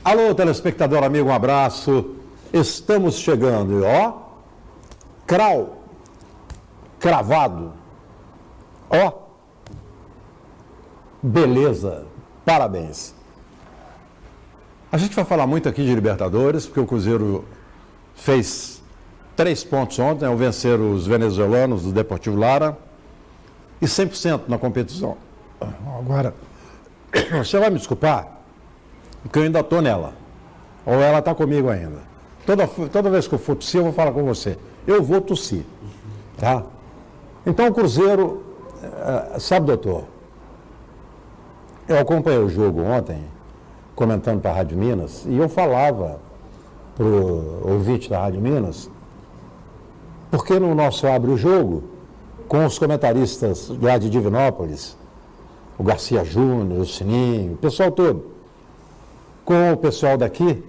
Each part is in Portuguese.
Alô, telespectador amigo, um abraço. Estamos chegando, ó, cravado, ó, beleza, parabéns. A gente vai falar muito aqui de Libertadores, porque o Cruzeiro fez 3 pontos ontem, ao vencer os venezuelanos do Deportivo Lara, e 100% na competição. Agora, você vai me desculpar, porque eu ainda estou nela, ou ela está comigo ainda. Toda vez que eu for tossir, eu vou falar com você. Eu vou tossir, tá? Então o Cruzeiro, sabe, doutor, eu acompanhei o jogo ontem, comentando para a Rádio Minas, e eu falava para o ouvinte da Rádio Minas, porque no nosso Abre o Jogo, com os comentaristas lá de Divinópolis, o Garcia Júnior, o Sininho, o pessoal todo, com o pessoal daqui,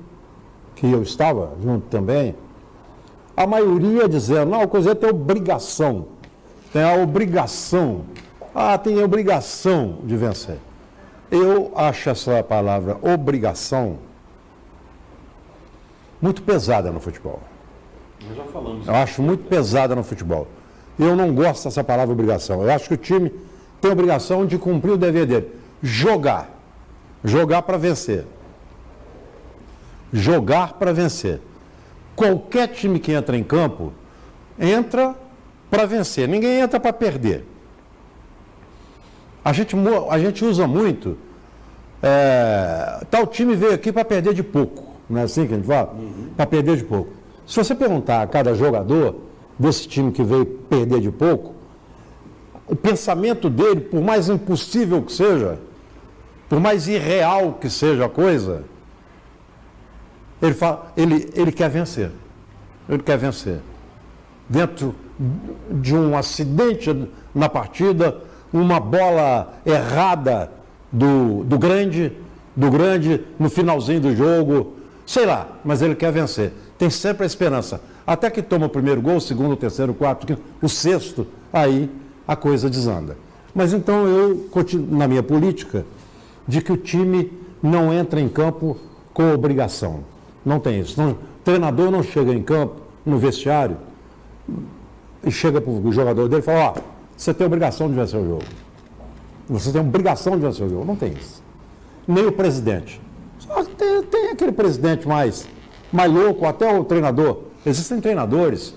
que eu estava junto também, a maioria dizendo, não, o Cruzeiro tem obrigação, tem a obrigação de vencer. Eu acho essa palavra obrigação muito pesada no futebol. Nós já falamos. Eu acho muito pesada no futebol. Eu não gosto dessa palavra obrigação. Eu acho que o time tem a obrigação de cumprir o dever dele. Jogar para vencer. Jogar para vencer. Qualquer time que entra em campo, entra para vencer. Ninguém entra para perder. A gente usa muito, tal time veio aqui para perder de pouco. Não é assim que a gente fala? Para perder de pouco. Se você perguntar a cada jogador desse time que veio perder de pouco, o pensamento dele, por mais impossível que seja, por mais irreal que seja a coisa, ele quer vencer. Ele quer vencer. Dentro de um acidente na partida, uma bola errada do grande no finalzinho do jogo, sei lá, mas ele quer vencer. Tem sempre a esperança. Até que toma o primeiro gol, o segundo, o terceiro, o quarto, o sexto, aí a coisa desanda. Mas então eu continuo na minha política de que o time não entra em campo com obrigação. Não tem isso. O treinador não chega em campo, no vestiário, e chega para o jogador dele e fala, ó, você tem obrigação de vencer o jogo. Você tem obrigação de vencer o jogo. Não tem isso. Nem o presidente. Só tem aquele presidente mais louco, até o treinador. Existem treinadores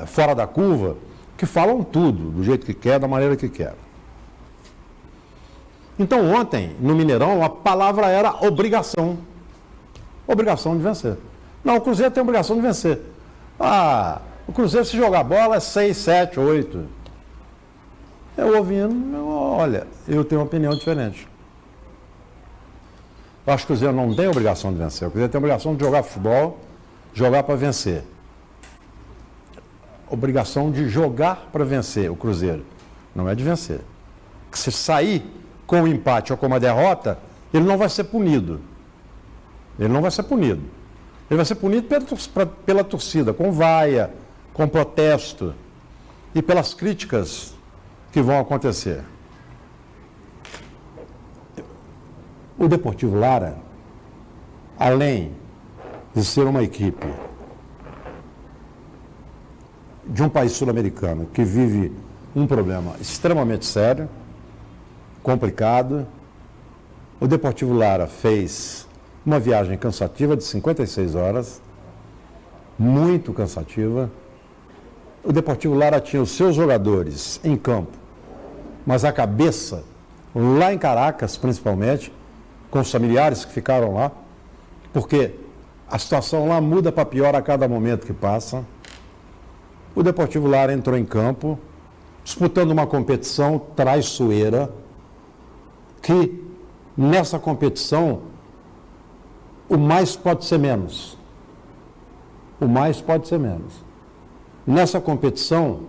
fora da curva que falam tudo, do jeito que quer, da maneira que quer. Então ontem, no Mineirão, a palavra era obrigação. Obrigação de vencer. Não, o Cruzeiro tem obrigação de vencer. O Cruzeiro, se jogar bola, é 6, 7, 8. Eu ouvindo, olha, eu tenho uma opinião diferente. Eu acho que o Cruzeiro não tem obrigação de vencer. O Cruzeiro tem obrigação de jogar futebol, jogar para vencer. Obrigação de jogar para vencer o Cruzeiro. Não é de vencer. Se sair com o empate ou com uma derrota, ele não vai ser punido. Ele não vai ser punido. Ele vai ser punido pela torcida, com vaia, com protesto e pelas críticas que vão acontecer. O Deportivo Lara, além de ser uma equipe de um país sul-americano que vive um problema extremamente sério, complicado, o Deportivo Lara fez uma viagem cansativa de 56 horas, muito cansativa. O Deportivo Lara tinha os seus jogadores em campo, mas a cabeça, lá em Caracas principalmente, com os familiares que ficaram lá, porque a situação lá muda para pior a cada momento que passa. O Deportivo Lara entrou em campo, disputando uma competição traiçoeira, que nessa competição o mais pode ser menos. O mais pode ser menos. Nessa competição,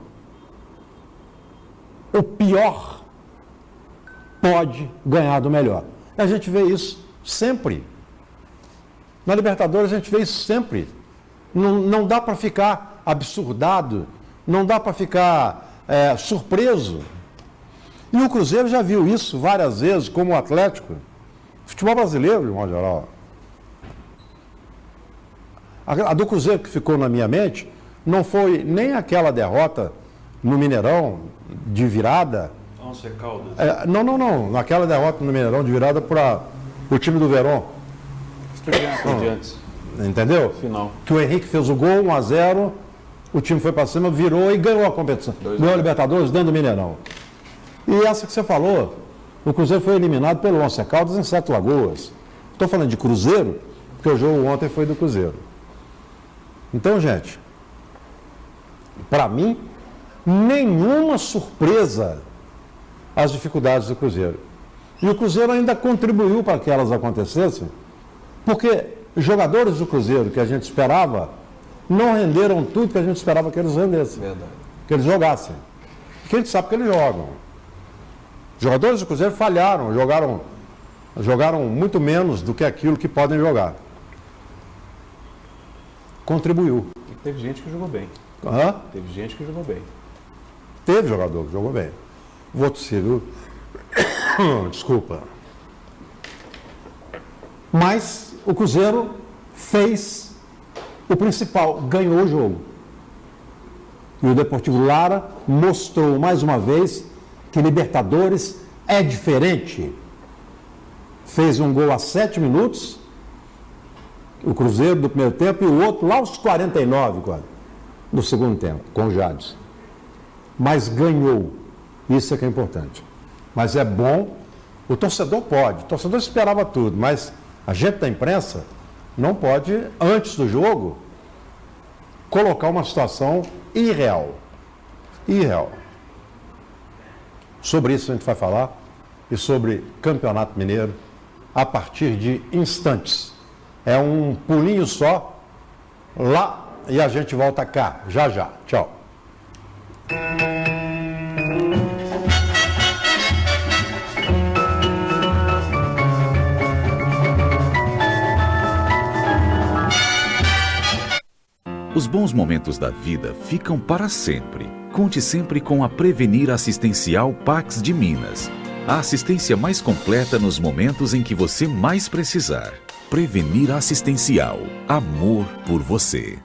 o pior pode ganhar do melhor. A gente vê isso sempre. Na Libertadores a gente vê isso sempre. Não dá para ficar absurdado, não dá para ficar surpreso. E o Cruzeiro já viu isso várias vezes, como o Atlético. Futebol brasileiro, de modo geral. A do Cruzeiro que ficou na minha mente não foi nem aquela derrota no Mineirão de virada. Once Caldas. Não. Naquela derrota no Mineirão de virada para o time do Verón. Estudiantes. Entendeu? Final. Que o Henrique fez o gol, 1-0, o time foi para cima, virou e ganhou a competição. Ganhou a Libertadores dentro do Mineirão. E essa que você falou, o Cruzeiro foi eliminado pelo Once Caldas em Sete Lagoas. Estou falando de Cruzeiro, porque o jogo ontem foi do Cruzeiro. Então, gente, para mim, nenhuma surpresa as dificuldades do Cruzeiro. E o Cruzeiro ainda contribuiu para que elas acontecessem, porque jogadores do Cruzeiro que a gente esperava não renderam tudo que a gente esperava que eles rendessem. Verdade. Que eles jogassem. Porque a gente sabe que eles jogam. Jogadores do Cruzeiro falharam, jogaram muito menos do que aquilo que podem jogar. Contribuiu. E teve gente que jogou bem. Hã? Teve gente que jogou bem. Teve jogador que jogou bem. Vou tossir, viu? Desculpa. Mas o Cruzeiro fez o principal, ganhou o jogo. E o Deportivo Lara mostrou mais uma vez que Libertadores é diferente. Fez um gol a 7 minutos, o Cruzeiro do primeiro tempo, e o outro lá aos 49 quase, do segundo tempo, com o Jades. Mas ganhou. Isso é que é importante. Mas é bom, o torcedor pode, o torcedor esperava tudo, mas a gente da imprensa não pode, antes do jogo, colocar uma situação irreal. Irreal. Sobre isso a gente vai falar, e sobre Campeonato Mineiro, a partir de instantes. É um pulinho só, lá, e a gente volta cá, já já. Tchau. Os bons momentos da vida ficam para sempre. Conte sempre com a Prevenir Assistencial Pax de Minas. A assistência mais completa nos momentos em que você mais precisar. Prevenir Assistencial. Amor por você.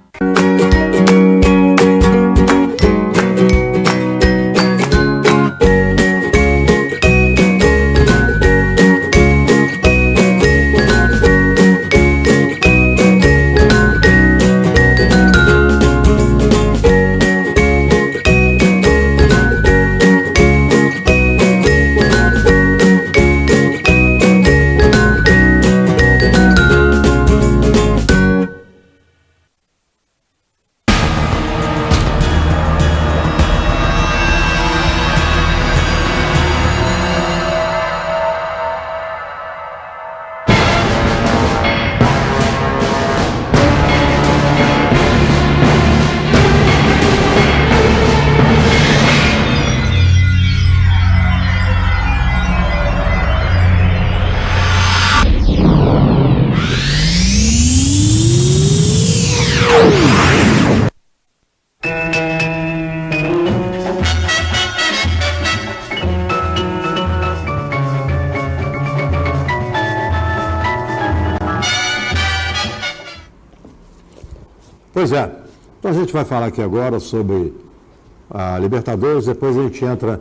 Pois é. Então a gente vai falar aqui agora sobre a Libertadores, depois a gente entra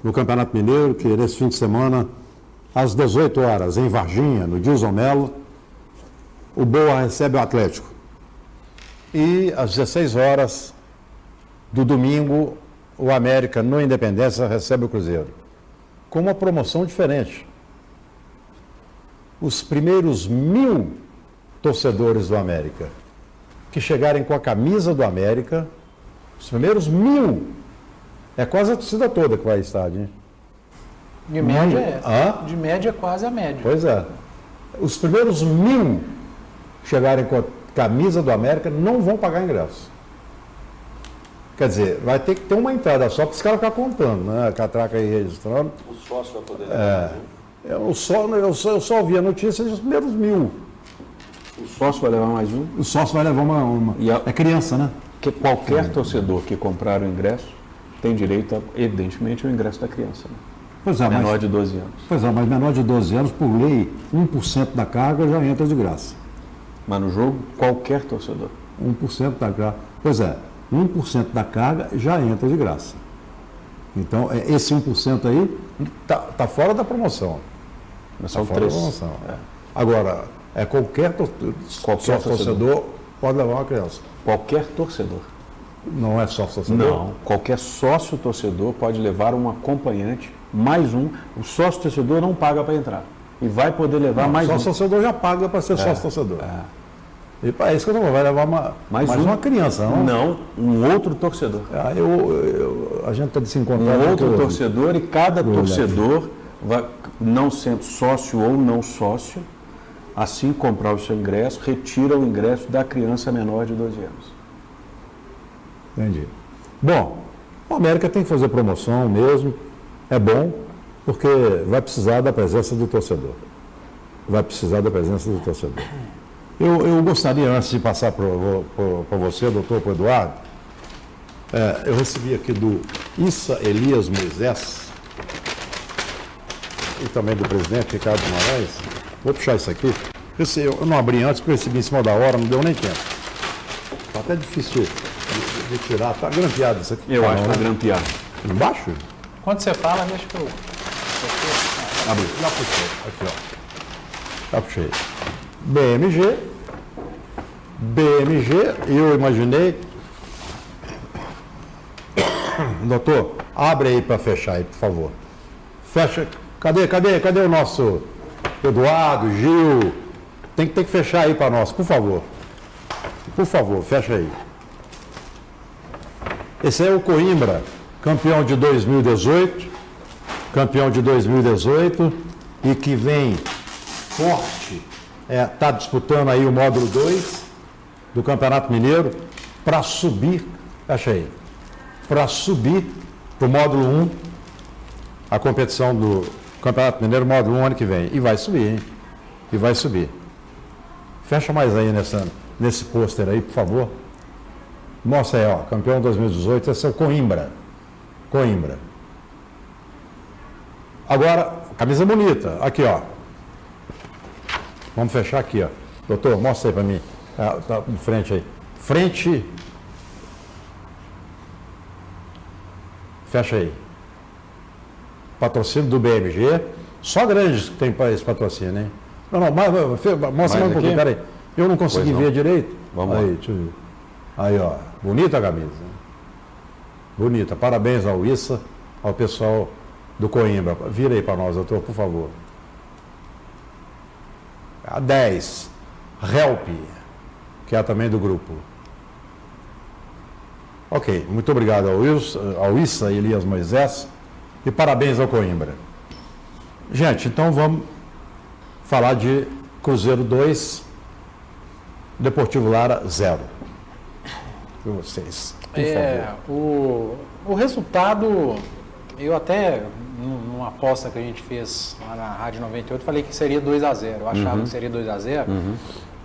no Campeonato Mineiro, que nesse fim de semana, às 18 horas, em Varginha, no Dilson Melo, o Boa recebe o Atlético. E às 16 horas do domingo, o América, no Independência, recebe o Cruzeiro. Com uma promoção diferente. Os primeiros 1.000 torcedores do América que chegarem com a camisa do América, os primeiros 1.000, é quase a torcida toda que vai ao estádio, hein? De média é. Hã? De média é quase a média. Pois é. Os primeiros 1.000 chegarem com a camisa do América não vão pagar ingresso. Quer dizer, vai ter que ter uma entrada só para os caras ficar contando, né? A catraca aí registrando. O sócio vai poder. Eu só ouvi a notícia dos primeiros 1.000. O sócio vai levar mais um? O sócio vai levar uma... É criança, né? Que qualquer torcedor que comprar o ingresso tem direito, evidentemente, ao ingresso da criança. Né? Pois é, Menor de 12 anos. Pois é, mas menor de 12 anos, por lei, 1% da carga já entra de graça. Mas no jogo, qualquer torcedor. 1% da carga. Pois é, 1% da carga já entra de graça. Então, esse 1% aí está fora da promoção. Mas são Tá fora da 3. promoção. Agora, qualquer torcedor pode levar uma criança. Qualquer torcedor. Não é só torcedor? Não. Qualquer sócio torcedor pode levar um acompanhante, mais um. O sócio torcedor não paga para entrar. E vai poder levar mais um. O sócio torcedor já paga para ser sócio torcedor. E para isso que eu não vai levar mais uma criança, não? Não, um outro torcedor. A gente está se encontrando. Um outro torcedor e cada torcedor, não sendo sócio ou não sócio, assim comprar o seu ingresso, retira o ingresso da criança menor de 12 anos. Entendi. Bom, o América tem que fazer promoção mesmo, é bom, porque vai precisar da presença do torcedor. Vai precisar da presença do torcedor. Eu gostaria, antes de passar para você, doutor, para o Eduardo, eu recebi aqui do Issa Elias Moisés, e também do presidente Ricardo Moraes. Vou puxar isso aqui. Eu não abri antes, porque eu recebi em cima da hora, não deu nem tempo. Está até difícil de tirar. Está grampeado isso aqui. Eu acho que está grampeado. Embaixo? Quando você fala, deixa que eu... Abre. Já puxei. Aqui, ó. Já puxei. BMG, eu imaginei. Doutor, abre aí para fechar aí, por favor. Fecha. Cadê o nosso Eduardo, Gil? Tem que fechar aí para nós, por favor. Por favor, fecha aí. Esse é o Coimbra, campeão de 2018. Campeão de 2018 e que vem forte. Está disputando aí o módulo 2 do Campeonato Mineiro para subir, fecha aí, para subir para o módulo 1, a competição do Campeonato Mineiro, módulo 1 ano que vem. E vai subir, hein? E vai subir. Fecha mais aí nesse pôster aí, por favor. Mostra aí, ó, campeão 2018, esse é o Coimbra. Coimbra. Agora, camisa bonita, aqui, ó. Vamos fechar aqui, ó. Doutor, mostra aí para mim. Tá de frente aí. Frente. Fecha aí. Patrocínio do BMG. Só grandes que tem esse patrocínio, hein? Não, mostra mais um pouquinho, peraí. Eu não consegui ver direito. Vamos aí, lá. deixa eu ver. Aí, ó. Bonita a camisa. Bonita. Parabéns ao Issa, ao pessoal do Coimbra. Vira aí para nós, doutor, por favor. A 10, Help, que é também do grupo. Ok, muito obrigado ao Issa Elias Moisés e parabéns ao Coimbra. Gente, então vamos falar de Cruzeiro 2, Deportivo Lara 0. Com vocês, por favor. O resultado, eu até, numa aposta que a gente fez lá na Rádio 98, falei que seria 2-0. Eu achava que seria 2-0,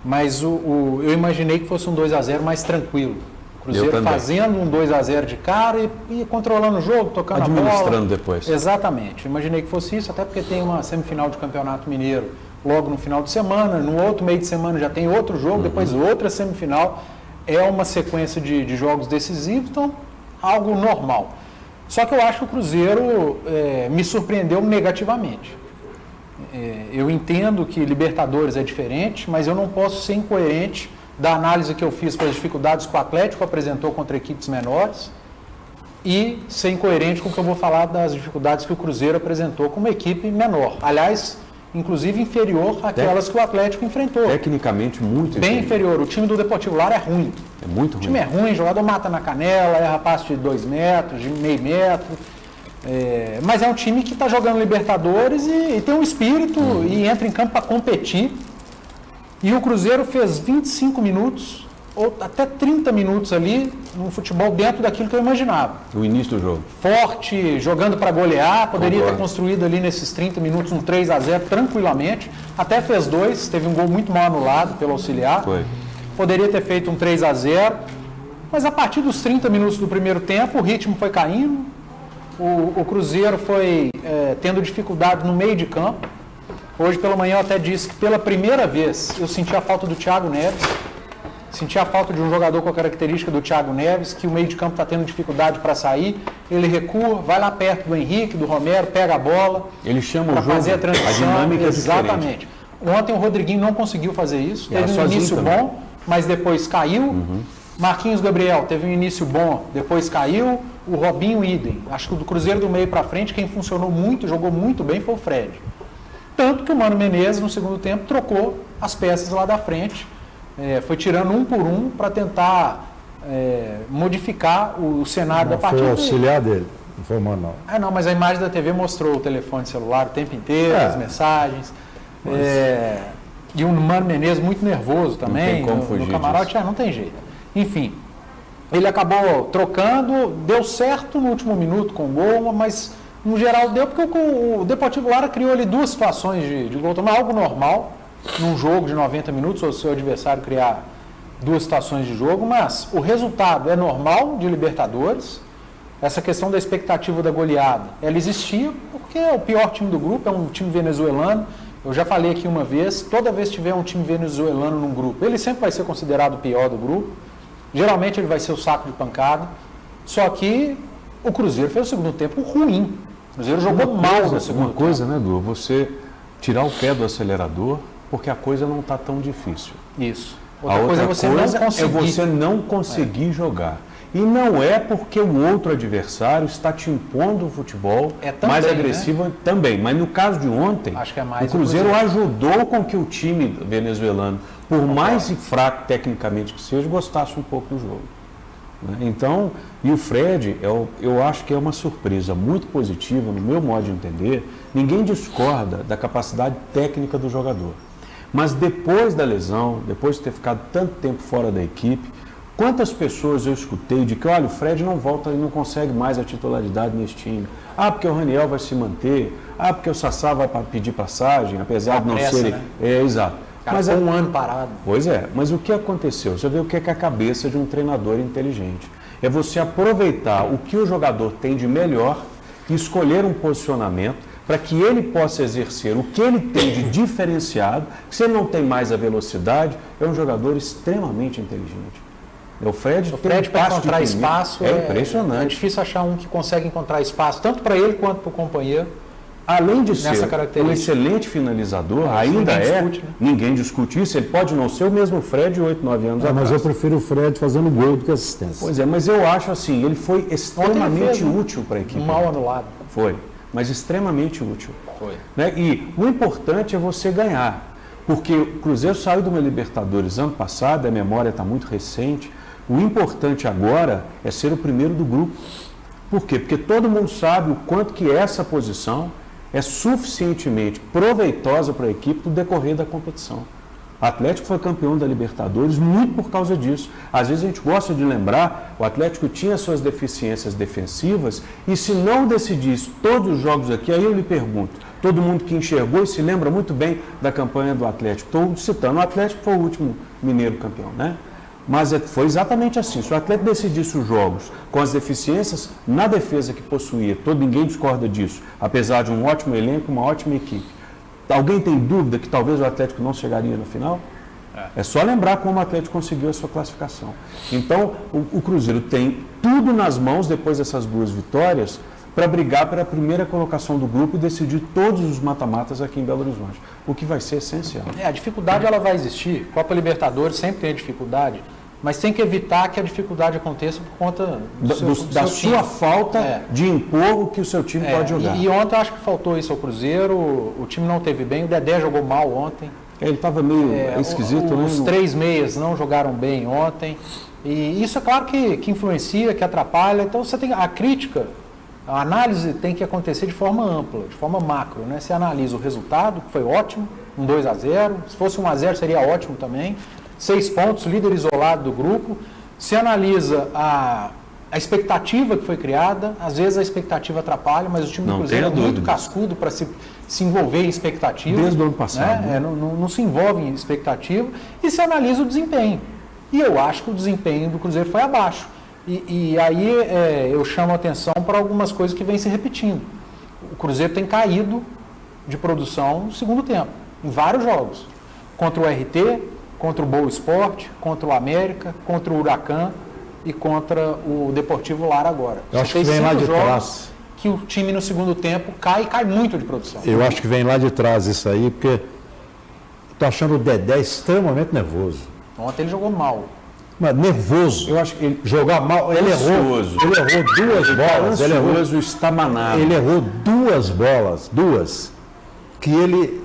mas eu imaginei que fosse um 2-0 mais tranquilo. O Cruzeiro fazendo um 2-0 de cara e controlando o jogo, tocando a bola. Administrando depois. Exatamente. Eu imaginei que fosse isso, até porque tem uma semifinal de Campeonato Mineiro logo no final de semana, no outro meio de semana já tem outro jogo, depois outra semifinal. É uma sequência de jogos decisivos, então algo normal. Só que eu acho que o Cruzeiro me surpreendeu negativamente. Eu entendo que Libertadores é diferente, mas eu não posso ser incoerente da análise que eu fiz para as dificuldades que o Atlético apresentou contra equipes menores e ser incoerente com o que eu vou falar das dificuldades que o Cruzeiro apresentou com uma equipe menor. Aliás, inclusive inferior àquelas que o Atlético enfrentou. Tecnicamente muito bem inferior. O time do Deportivo Lara é ruim. É muito ruim. O time é ruim, o jogador mata na canela, erra passe de 2 metros, de meio metro. Mas é um time que está jogando Libertadores e tem um espírito e entra em campo para competir. E o Cruzeiro fez 25 minutos ou até 30 minutos ali, um futebol dentro daquilo que eu imaginava. O início do jogo. Forte, jogando para golear, poderia Concordo. ter construído ali nesses 30 minutos um 3-0 tranquilamente, até fez 2, teve um gol muito mal anulado pelo auxiliar. Foi. Poderia ter feito um 3-0, mas a partir dos 30 minutos do primeiro tempo, o ritmo foi caindo, o Cruzeiro foi tendo dificuldade no meio de campo. Hoje pela manhã eu até disse que pela primeira vez eu senti a falta do Thiago Neves, senti a falta de um jogador com a característica do Thiago Neves, que o meio de campo está tendo dificuldade para sair, ele recua, vai lá perto do Henrique, do Romero, pega a bola, Ele chama o para jogo, fazer a transição. a dinâmica é Exatamente. diferente. Ontem o Rodriguinho não conseguiu fazer isso, Era teve um sozinho início também. bom, mas depois caiu. Marquinhos Gabriel teve um início bom, depois caiu. O Robinho, idem. Acho que do Cruzeiro do meio para frente, quem funcionou muito, jogou muito bem foi o Fred. Tanto que o Mano Menezes, no segundo tempo, trocou as peças lá da frente, foi tirando um por um para tentar modificar o cenário da Foi partida. o auxiliar dele, não foi o Mano, não. Não, mas a imagem da TV mostrou o telefone celular o tempo inteiro, as mensagens. E o Mano Menezes muito nervoso também, tem como no fugir camarote, não tem jeito. Enfim, ele acabou trocando, deu certo no último minuto com o gol, mas no geral deu porque o Deportivo Lara criou ali 2 situações de gol, também algo normal num jogo de 90 minutos, ou o seu adversário criar 2 situações de jogo, mas o resultado é normal de Libertadores. Essa questão da expectativa da goleada, ela existia porque é o pior time do grupo, é um time venezuelano. Eu já falei aqui uma vez, toda vez que tiver um time venezuelano num grupo, ele sempre vai ser considerado o pior do grupo. Geralmente ele vai ser o saco de pancada. Só que o Cruzeiro fez o segundo tempo ruim. O Cruzeiro jogou mal no segundo Uma coisa, né, Edu? Você tirar o pé do acelerador, porque a coisa não está tão difícil. tempo. Isso. A outra é você não conseguir. é você não conseguir jogar. E não é porque o outro adversário está te impondo o futebol Também, mais agressivo também. Mas no caso de ontem, Acho que é mais o Cruzeiro ajudou com que o time venezuelano, por mais fraco tecnicamente que seja, gostasse um pouco do jogo. Né? Então, e o Fred, eu acho que é uma surpresa muito positiva, no meu modo de entender. Ninguém discorda da capacidade técnica do jogador. Mas depois da lesão, depois de ter ficado tanto tempo fora da equipe, quantas pessoas eu escutei de que, olha, o Fred não volta e não consegue mais a titularidade nesse time. Porque o Raniel vai se manter. Porque o Sassá vai pedir passagem, apesar de não pressa, ser... né? Exato. Mas é um ano parado. Pois é, mas o que aconteceu? Você vê o que é a cabeça de um treinador inteligente. É você aproveitar o que o jogador tem de melhor e escolher um posicionamento para que ele possa exercer o que ele tem de diferenciado. Se ele não tem mais a velocidade, é um jogador extremamente inteligente. O Fred para encontrar espaço é impressionante. É difícil achar um que consegue encontrar espaço, tanto para ele quanto para o companheiro. Além de ser característica. um excelente finalizador, ainda ninguém discute isso, ele pode não ser o mesmo Fred de 8, 9 anos atrás. Mas eu prefiro o Fred fazendo gol do que assistência. Pois é, mas eu acho assim, ele foi extremamente útil para a equipe. Mal anulado. Foi, mas extremamente útil. Foi. Né? E o importante é você ganhar, porque o Cruzeiro saiu de uma Libertadores ano passado, a memória está muito recente. O importante agora é ser o primeiro do grupo. Por quê? Porque todo mundo sabe o quanto que essa posição é suficientemente proveitosa para a equipe no decorrer da competição. O Atlético foi campeão da Libertadores muito por causa disso. Às vezes a gente gosta de lembrar, o Atlético tinha suas deficiências defensivas e se não decidisse todos os jogos aqui, aí eu lhe pergunto, todo mundo que enxergou e se lembra muito bem da campanha do Atlético, estou citando, o Atlético foi o último mineiro campeão, né? Mas foi exatamente assim. Se o Atlético decidisse os jogos com as deficiências na defesa que possuía, ninguém discorda disso, apesar de um ótimo elenco, uma ótima equipe. Alguém tem dúvida que talvez o Atlético não chegaria no final? É só lembrar como o Atlético conseguiu a sua classificação. Então, o Cruzeiro tem tudo nas mãos depois dessas 2 vitórias para brigar pela primeira colocação do grupo e decidir todos os mata-matas aqui em Belo Horizonte, o que vai ser essencial. A dificuldade ela vai existir, Copa Libertadores sempre tem dificuldade, mas tem que evitar que a dificuldade aconteça por conta da sua falta de impor o que o seu time pode jogar. E ontem eu acho que faltou isso ao Cruzeiro, o time não teve bem, o Dedé jogou mal ontem. Ele estava meio esquisito, né? Os 3 meias não jogaram bem ontem, e isso é claro que influencia, que atrapalha, então você tem a crítica. A análise tem que acontecer de forma ampla, de forma macro, né? Você analisa o resultado, que foi ótimo, um 2-0, se fosse 1-0 seria ótimo também, 6 pontos, líder isolado do grupo. Se analisa a expectativa que foi criada, às vezes a expectativa atrapalha, mas o time do Cruzeiro é muito cascudo para se envolver em expectativa. Desde o ano passado. Né? Não se envolve em expectativa e se analisa o desempenho. E eu acho que o desempenho do Cruzeiro foi abaixo. E aí eu chamo a atenção para algumas coisas que vêm se repetindo. O Cruzeiro tem caído de produção no segundo tempo, em vários jogos. Contra o RT, contra o Boa Esporte, contra o América, contra o Huracan e contra o Deportivo Lara agora. Eu acho que vem lá de trás. Que o time no segundo tempo cai muito de produção. Eu acho que vem lá de trás isso aí, porque estou achando o Dedé extremamente nervoso. Ontem ele jogou mal. Mas nervoso. Eu acho que ele jogar mal. Ele errou 2 bolas. Ansioso, estabanado. Ele errou 2 bolas, que ele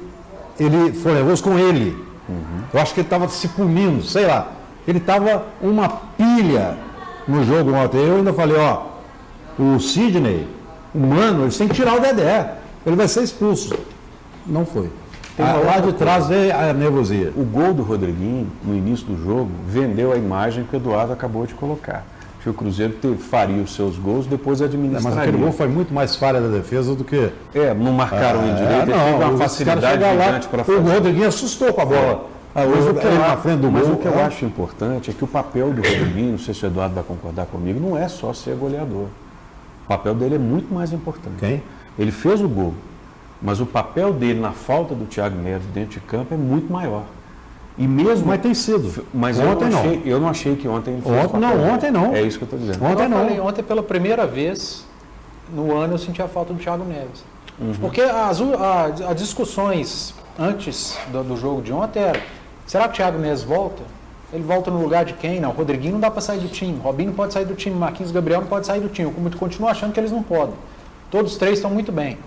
foi nervoso com ele. Eu acho que ele estava se punindo, sei lá. Ele estava uma pilha no jogo ontem. Eu ainda falei, o Sidney, o Mano, eles têm que tirar o Dedé. Ele vai ser expulso. Não foi. Lá de trás veio a nervosia. O gol do Rodriguinho, no início do jogo, vendeu a imagem que o Eduardo acabou de colocar. Que o Cruzeiro faria os seus gols, depois administraria. Mas aquele gol foi muito mais falha da defesa do que... não marcaram em direito, ele teve uma facilidade gigante para fazer. O Rodriguinho assustou com a bola. Na frente do gol. Mas o que eu acho importante é que o papel do Rodriguinho, não sei se o Eduardo vai concordar comigo, não é só ser goleador. O papel dele é muito mais importante. Quem? Ele fez o gol, mas o papel dele na falta do Thiago Neves dentro de campo é muito maior. E mesmo... Mas tem sido. Mas eu não achei que ontem ele fez ontem não. É isso que eu estou dizendo. Ontem pela primeira vez no ano eu senti a falta do Thiago Neves. Porque as discussões antes do jogo de ontem era: será que o Thiago Neves volta? Ele volta no lugar de quem? Não, o Rodriguinho não dá para sair do time, o Robinho não pode sair do time, Marquinhos Gabriel não pode sair do time. Eu continuo achando que eles não podem. Todos os 3 estão muito bem.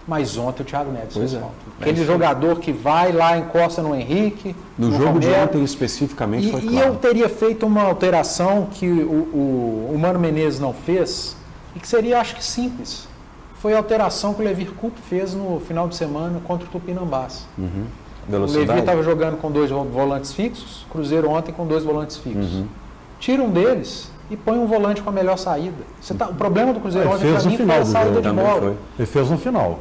Mas ontem o Thiago Neves fez falta. Aquele jogador que vai lá, encosta no Henrique. No jogo de ontem especificamente foi claro. E eu teria feito uma alteração que o Mano Menezes não fez, e que seria, acho que, simples. Foi a alteração que o Levir Coupe fez no final de semana contra o Tupinambás. O Levir estava jogando com 2 volantes fixos, Cruzeiro ontem com 2 volantes fixos. Tira um deles e põe um volante com a melhor saída. O problema do Cruzeiro ontem, para mim, foi a saída de bola. Ele fez no final.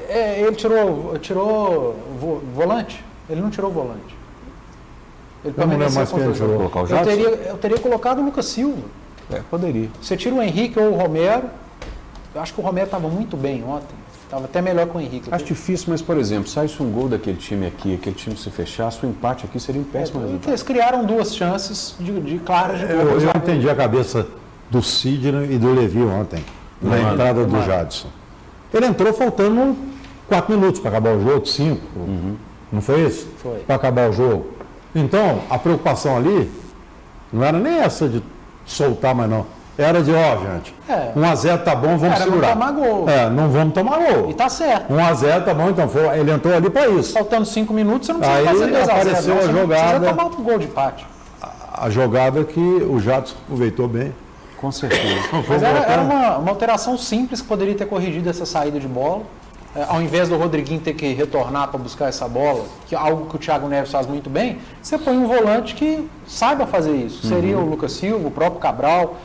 Ele tirou o volante? Ele não tirou o volante. Ele permaneceu com 2 volantes. Eu teria colocado o Lucas Silva. Poderia. Você tira o Henrique ou o Romero. Eu acho que o Romero estava muito bem ontem. Estava até melhor que o Henrique. Acho difícil, mas, por exemplo, saísse um gol daquele time aqui, aquele time se fechasse, o empate aqui seria um péssimo resultado. Eles criaram 2 chances claras de gol. Eu entendi a cabeça do Sidney e do Levi ontem, na entrada do Jadson. Ele entrou faltando 4 minutos para acabar o jogo, 5. Não foi isso? Foi. Para acabar o jogo. Então, a preocupação ali não era nem essa de soltar mais não. Era de, gente, 1-0 tá bom, vamos segurar. Não tomar gol. Não vamos tomar gol. E tá certo. 1-0 tá bom, então ele entrou ali para isso. Faltando 5 minutos, você não precisa fazer 2-0. Apareceu a jogada. Você precisa tomar um gol de empate. A jogada que o Jadson aproveitou bem. Com certeza. Mas era uma alteração simples que poderia ter corrigido essa saída de bola. Ao invés do Rodriguinho ter que retornar para buscar essa bola, que é algo que o Thiago Neves faz muito bem, você põe um volante que saiba fazer isso. Seria o Lucas Silva, o próprio Cabral.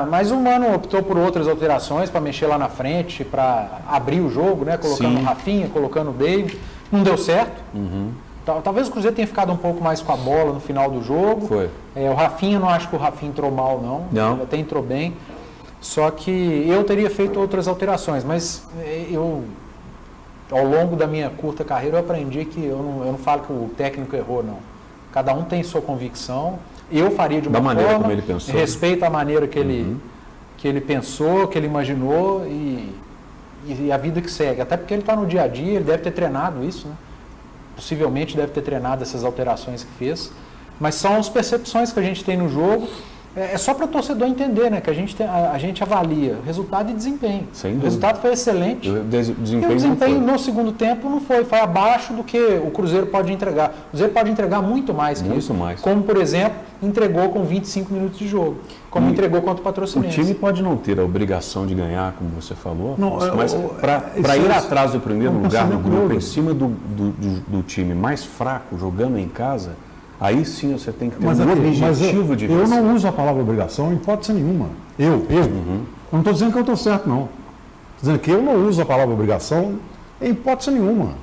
Mas o Mano optou por outras alterações para mexer lá na frente, para abrir o jogo, né? Colocando o Rafinha, colocando o David. Não deu certo. Talvez o Cruzeiro tenha ficado um pouco mais com a bola no final do jogo. Foi. O Rafinha, não acho que o Rafinha entrou mal, não. Ele até entrou bem. Só que eu teria feito outras alterações, mas ao longo da minha curta carreira, eu aprendi que eu não falo que o técnico errou, não. Cada um tem sua convicção. Eu faria de uma maneira forma, como ele pensou. Respeito a maneira que ele pensou, que ele imaginou e a vida que segue. Até porque ele está no dia a dia, ele deve ter treinado isso, né? Possivelmente deve ter treinado essas alterações que fez. Mas são as percepções que a gente tem no jogo. É só para o torcedor entender, né? Que a gente avalia resultado e desempenho. Sem o dúvida. resultado foi excelente. O desempenho, e o desempenho no segundo tempo foi abaixo do que o Cruzeiro pode entregar. O Cruzeiro pode entregar muito mais que isso. Como, por exemplo, entregou com 25 minutos de jogo. Como entregou contra o Patrocinense. O time pode não ter a obrigação de ganhar, como você falou, mas para ir é atrás do primeiro lugar no grupo, em cima do time mais fraco, jogando em casa, Aí sim você tem que ter Mas um eu objetivo de vencer. não uso a palavra obrigação em hipótese nenhuma. Eu não estou dizendo que eu estou certo, não. Estou dizendo que eu não uso a palavra obrigação em hipótese nenhuma.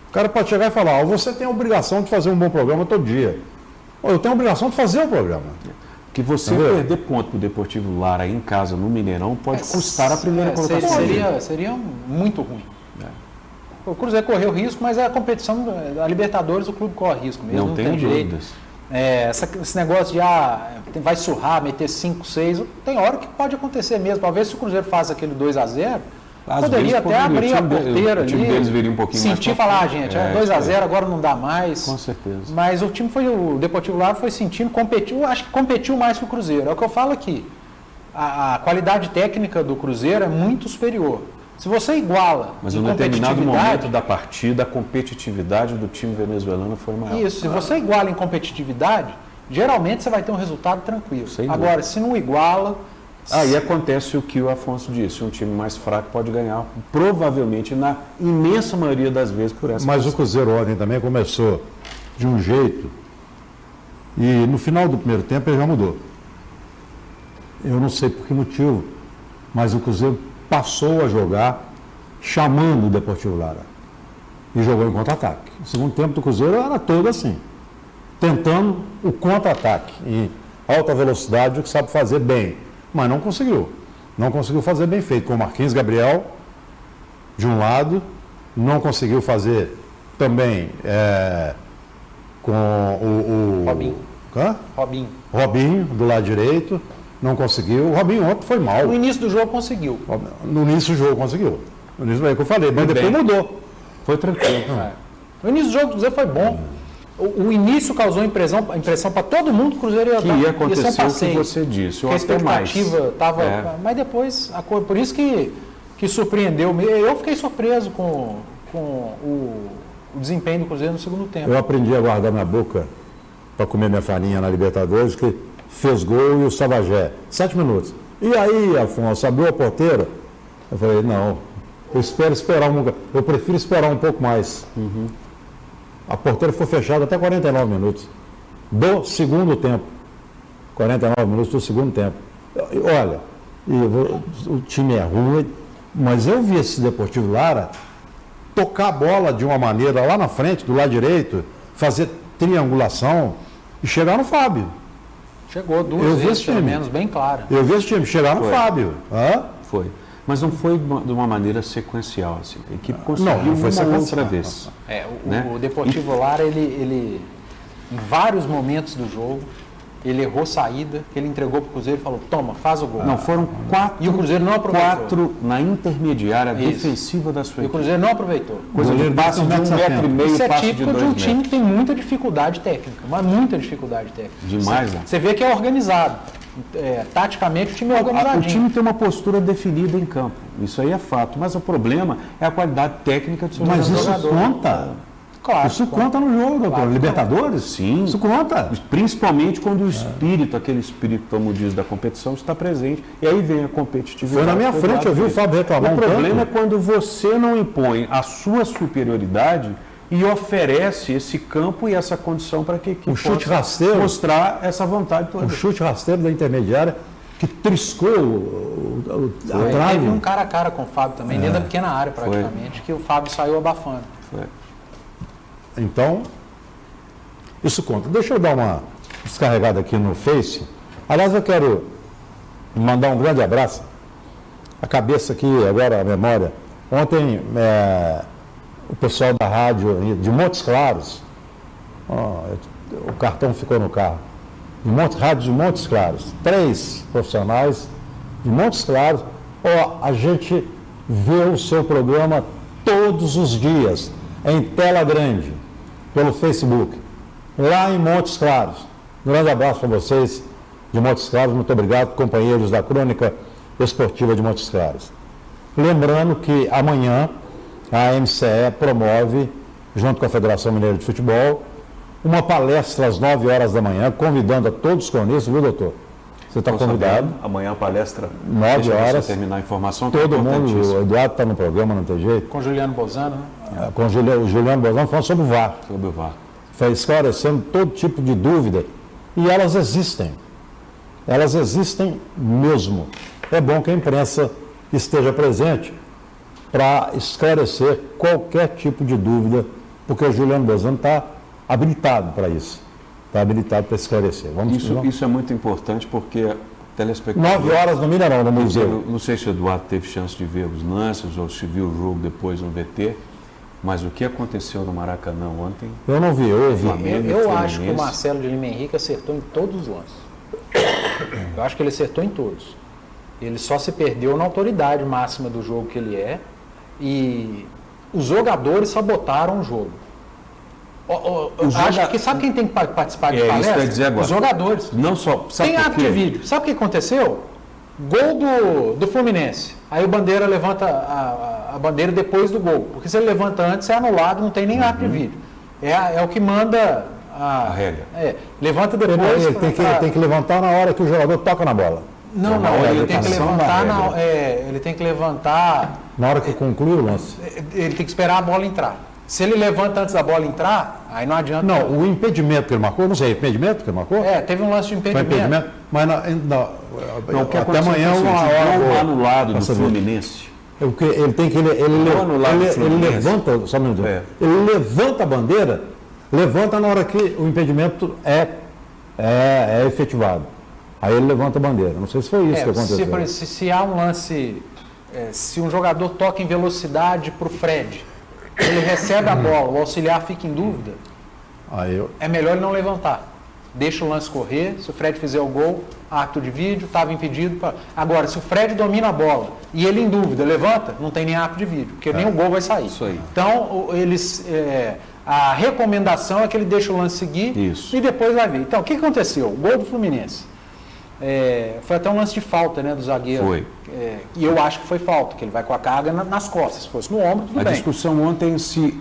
O cara pode chegar e falar, você tem a obrigação de fazer um bom programa todo dia. Eu tenho a obrigação de fazer o programa. Que você perder ponto para o Deportivo Lara em casa, no Mineirão, pode custar a primeira colocação. Seria muito ruim. O Cruzeiro correu risco, mas a competição da Libertadores, o clube corre risco mesmo. Não tem dúvidas. Esse negócio de vai surrar, meter 5, 6, tem hora que pode acontecer mesmo. Talvez se o Cruzeiro faz aquele 2-0, poderia até abrir a porteira ali. O time deles viria um pouquinho mais. Sentir falar, gente, 2-0 agora não dá mais. Com certeza. Mas o Deportivo Lara foi sentindo, acho que competiu mais que o Cruzeiro. É o que eu falo aqui. A qualidade técnica do Cruzeiro é muito superior. Se você iguala mas em determinado momento da partida, a competitividade do time venezuelano foi maior. Isso, se você iguala em competitividade, geralmente você vai ter um resultado tranquilo. Agora, se não iguala... Aí acontece o que o Afonso disse, um time mais fraco pode ganhar, provavelmente, na imensa maioria das vezes, por essa Mas o Cruzeiro ontem também começou de um jeito e no final do primeiro tempo ele já mudou. Eu não sei por que motivo, mas o Cruzeiro passou a jogar chamando o Deportivo Lara e jogou em contra-ataque. O segundo tempo do Cruzeiro era todo assim, tentando o contra-ataque em alta velocidade, o que sabe fazer bem, mas não conseguiu. Não conseguiu fazer bem feito, com o Marquinhos Gabriel de um lado, não conseguiu fazer também com o Robinho do lado direito. Não conseguiu. O Robinho ontem foi mal. No início do jogo conseguiu. No início do jogo conseguiu. No início do jogo que eu falei, mas depois mudou. Foi tranquilo. No início do jogo o Cruzeiro foi bom. O início causou impressão para todo mundo que o Cruzeiro ia acontecer o que você disse. A expectativa estava... Mas depois, por isso que surpreendeu. Eu fiquei surpreso com o desempenho do Cruzeiro no segundo tempo. Eu aprendi a guardar minha boca para comer minha farinha na Libertadores, que fez gol e o Savagé, 7 minutos. E aí, Afonso, abriu a porteira? Eu falei, não, eu prefiro esperar um pouco mais. A porteira foi fechada até 49 minutos do segundo tempo. 49 minutos do segundo tempo. Olha, o time é ruim, mas eu vi esse Deportivo Lara tocar a bola de uma maneira lá na frente, do lado direito, fazer triangulação e chegar no Fábio. Chegou duas vezes, pelo menos, bem claro. Eu vi esse time chegar no Fábio. Foi. Mas não foi de uma maneira sequencial, assim. A equipe conseguiu uma outra vez. O Deportivo Lara, ele em vários momentos do jogo, ele errou saída, ele entregou para o Cruzeiro e falou, toma, faz o gol. Não, foram 4. E o Cruzeiro não aproveitou. 4 na intermediária defensiva da sua equipe. E o Cruzeiro não aproveitou. Coisa de passe de 1,5 metros, isso é passe de típico 2 de um metros. time que tem muita dificuldade técnica, mas muita dificuldade técnica. Demais, né? Você vê que é organizado. Taticamente o time é organizadinho. O time tem uma postura definida em campo. Isso aí é fato. Mas o problema é a qualidade técnica do seu jogador. Mas isso conta. Claro, isso conta no jogo, doutor. Claro, Libertadores? Sim. Isso conta. Principalmente quando o espírito, aquele espírito, como diz, da competição, está presente. E aí vem a competitividade. Foi na minha frente, eu vi o Fábio reclamar. O problema é quando você não impõe a sua superioridade e oferece esse campo e essa condição para que a equipe possa mostrar essa vontade toda. O chute rasteiro da intermediária que triscou a trave. Teve um cara a cara com o Fábio também, dentro da pequena área praticamente, que o Fábio saiu abafando. Então, isso conta. Deixa eu dar uma descarregada aqui no Face. Aliás, eu quero mandar um grande abraço. A cabeça aqui, agora a memória. Ontem, o pessoal da rádio de Montes Claros, o cartão ficou no carro, rádio de Montes Claros, 3 profissionais de Montes Claros, a gente vê o seu programa todos os dias, em tela grande, pelo Facebook, lá em Montes Claros. Um grande abraço para vocês de Montes Claros, muito obrigado, companheiros da Crônica Esportiva de Montes Claros. Lembrando que amanhã a MCE promove, junto com a Federação Mineira de Futebol, uma palestra às 9 horas da manhã, convidando a todos os cronistas, viu, doutor? Você está convidado. Amanhã a palestra, 9 horas. Terminar a informação. Todo mundo, o Eduardo está no programa, não tem jeito. Com Juliano Bozano, né? Com o Juliano Bozano falando sobre o VAR. Sobre o VAR. esclarecendo todo tipo de dúvida, e elas existem mesmo. É bom que a imprensa esteja presente para esclarecer qualquer tipo de dúvida, porque o Juliano Bozano está habilitado para isso, está habilitado para esclarecer. Isso é muito importante porque telespectador... 9 horas no Mineirão, no museu. Não sei se o Eduardo teve chance de ver os lances ou se viu o jogo depois no VT, mas o que aconteceu no Maracanã ontem... Eu não vi, eu ouvi. Eu acho que o Marcelo de Lima Henrique acertou em todos os lances. Eu acho que ele acertou em todos. Ele só se perdeu na autoridade máxima do jogo que ele é, e os jogadores sabotaram o jogo. Acho que sabe quem tem que participar de palestra? Isso que eu ia dizer agora. Os jogadores. Não só... Tem ato de vídeo. Sabe o que aconteceu? Gol do Fluminense. Aí o Bandeira levanta a bandeira depois do gol. Porque se ele levanta antes, é anulado, não tem nem ato de vídeo. É o que manda a regra. Levanta depois. Ele tem que levantar na hora que o jogador toca na bola. Não, ele tem que levantar ele tem que levantar... Na hora que conclui o lance. Ele tem que esperar a bola entrar. Se ele levanta antes da bola entrar, aí não adianta... Não, o impedimento que ele marcou, não sei, impedimento que ele marcou? Teve um lance de impedimento. Foi impedimento, mas até amanhã uma hora anulado do Fluminense. Ele levanta, só um minuto, ele levanta a bandeira, levanta na hora que o impedimento é efetivado. Aí ele levanta a bandeira. Não sei se foi isso que aconteceu. Se há um lance, se um jogador toca em velocidade para o Fred, ele recebe a bola, o auxiliar fica em dúvida, é melhor ele não levantar. Deixa o lance correr, se o Fred fizer o gol, ato de vídeo, estava impedido. Agora, se o Fred domina a bola e ele em dúvida levanta, não tem nem ato de vídeo, porque nem o gol vai sair. Isso aí. Então, a recomendação é que ele deixe o lance seguir e depois vai ver. Então, o que aconteceu? O gol do Fluminense. Foi até um lance de falta, né, do zagueiro. Foi. E eu acho que foi falta, que ele vai com a carga nas costas. Se fosse no ombro, tudo bem. A discussão ontem se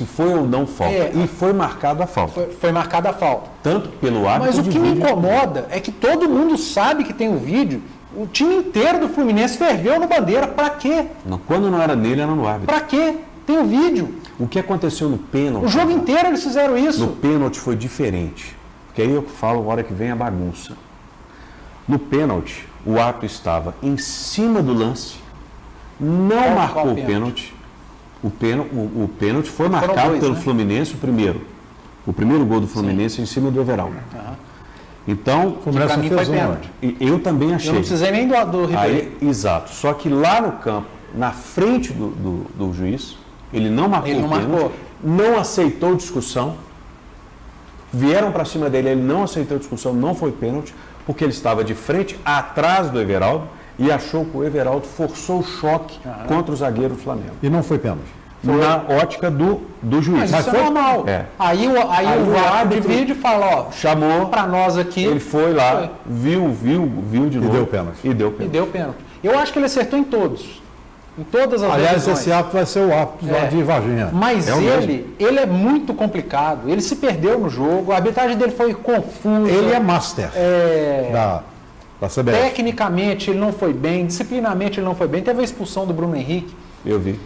foi ou não falta. E foi marcada a falta. Foi marcada a falta. Tanto pelo árbitro. Mas o que me incomoda é que todo mundo sabe que tem o vídeo. O time inteiro do Fluminense ferveu no Bandeira. Pra quê? Quando não era nele, era no árbitro. Pra quê? Tem o vídeo. O que aconteceu no pênalti? O jogo inteiro eles fizeram isso. No pênalti foi diferente. Porque aí eu falo a hora que vem a bagunça. No pênalti, o árbitro estava em cima do lance, não marcou o pênalti. O pênalti foi marcado pelo Fluminense, o primeiro gol do Fluminense em cima do Everaldo. Então, para mim foi pênalti. Eu também achei. Eu não precisei nem do Ribeiro. Exato. Só que lá no campo, na frente do juiz, ele não marcou o pênalti, não aceitou discussão. Vieram para cima dele, ele não aceitou discussão, não foi pênalti, porque ele estava de frente, atrás do Everaldo, e achou que o Everaldo forçou o choque contra o zagueiro do Flamengo. E não foi pênalti? Na ótica do juiz. Mas isso é normal. Aí o árbitro de vídeo fala, chamou para nós aqui. Ele foi lá, viu de novo. E deu pênalti. E deu pênalti. Eu acho que ele acertou em todos. Em todas as Aliás, decisões. esse árbitro vai ser o árbitro lá de Varginha. Mas ele é muito complicado. Ele se perdeu no jogo. A arbitragem dele foi confusa. Ele é master da CBF. Tecnicamente ele não foi bem. Disciplinamente ele não foi bem. Teve a expulsão do Bruno Henrique. Eu vi.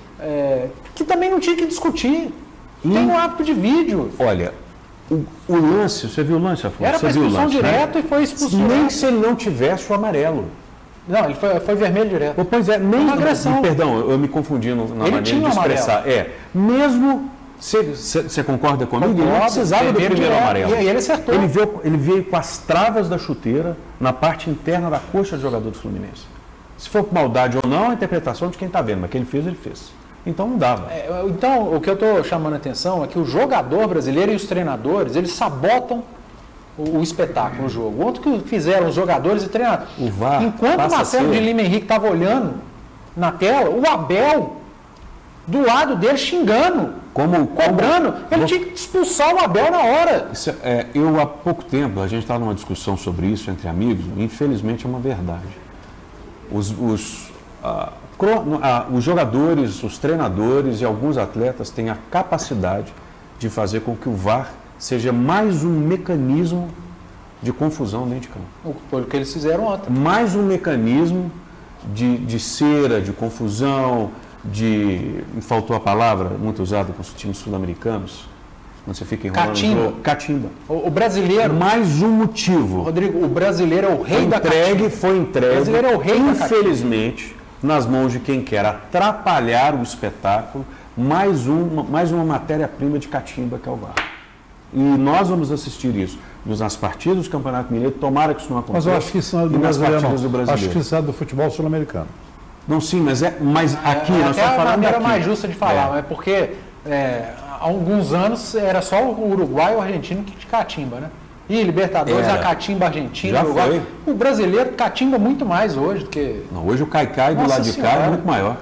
Que também não tinha que discutir. Tem um árbitro de vídeo. Olha, o lance, você viu o lance, Afonso? Era para expulsão direto, né? E foi expulsão. Nem se ele não tivesse o amarelo. Não, ele foi vermelho direto. Pois é, nem uma agressão. Perdão, eu me confundi na maneira de expressar. Mesmo você concorda comigo? Ele não precisava do primeiro amarelo. E aí ele acertou. Ele veio com as travas da chuteira na parte interna da coxa do jogador do Fluminense. Se for maldade ou não, a interpretação de quem está vendo, mas que ele fez. Então não dava. Então, o que eu estou chamando a atenção é que o jogador brasileiro e os treinadores, eles sabotam o espetáculo, o jogo. Ontem que fizeram os jogadores e treinadores. Enquanto o Marcelo de Lima Henrique estava olhando na tela, o Abel do lado dele xingando, cobrando. Ele tinha que expulsar o Abel na hora. Eu, há pouco tempo, a gente estava numa discussão sobre isso entre amigos, infelizmente é uma verdade. Os jogadores, os treinadores e alguns atletas têm a capacidade de fazer com que o VAR seja mais um mecanismo de confusão dentro de campo. Foi o que eles fizeram ontem. Mais um mecanismo de cera, de confusão, me faltou a palavra muito usada com os times sul-americanos, Quando você fica enrolando Catimba. o jogo. Catimba. O brasileiro, Mais um motivo. Rodrigo, o brasileiro é o rei da catimba. Foi entregue, O brasileiro é o rei da catimba. infelizmente, nas mãos de quem quer atrapalhar o espetáculo, mais uma matéria-prima de catimba que é o VAR. E nós vamos assistir isso nas partidas do Campeonato Mineiro, tomara que isso não aconteça. Mas eu acho que isso não é do e nas brasileiro, partidas do não. brasileiro. Acho que isso é do futebol sul-americano. Não, sim, mas aqui, nós Até estamos a falando maneira aqui. mais justa de falar, mas porque há alguns anos era só o Uruguai e o argentino que catimba, né? E Libertadores, Era. a catimba argentina, Já Uruguai. foi. O brasileiro catimba muito mais hoje do que... Não, hoje o Caicai do Nossa lado de cá Senhora. é muito maior.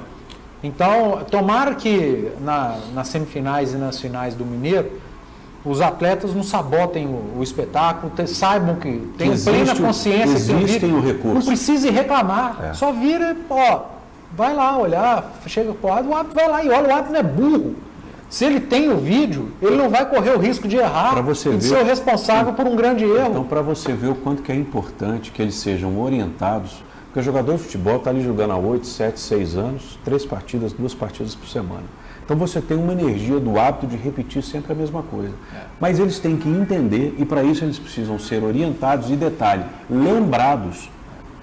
Então, tomara que nas semifinais e nas finais do Mineiro, os atletas não sabotem o espetáculo, saibam que tenham plena consciência que existem o recurso. não precisa reclamar, só vira, vai lá olhar, chega pro árbitro, o árbitro vai lá e olha, o árbitro não é burro. Se ele tem o vídeo, ele não vai correr o risco de errar Pra você e de ver. ser o responsável por um grande erro. Então, para você ver o quanto que é importante que eles sejam orientados, porque o jogador de futebol está ali jogando há 8, 7, 6 anos, 3 partidas, 2 partidas por semana. Então você tem uma energia do hábito de repetir sempre a mesma coisa. Mas eles têm que entender, e para isso eles precisam ser orientados e, detalhe, lembrados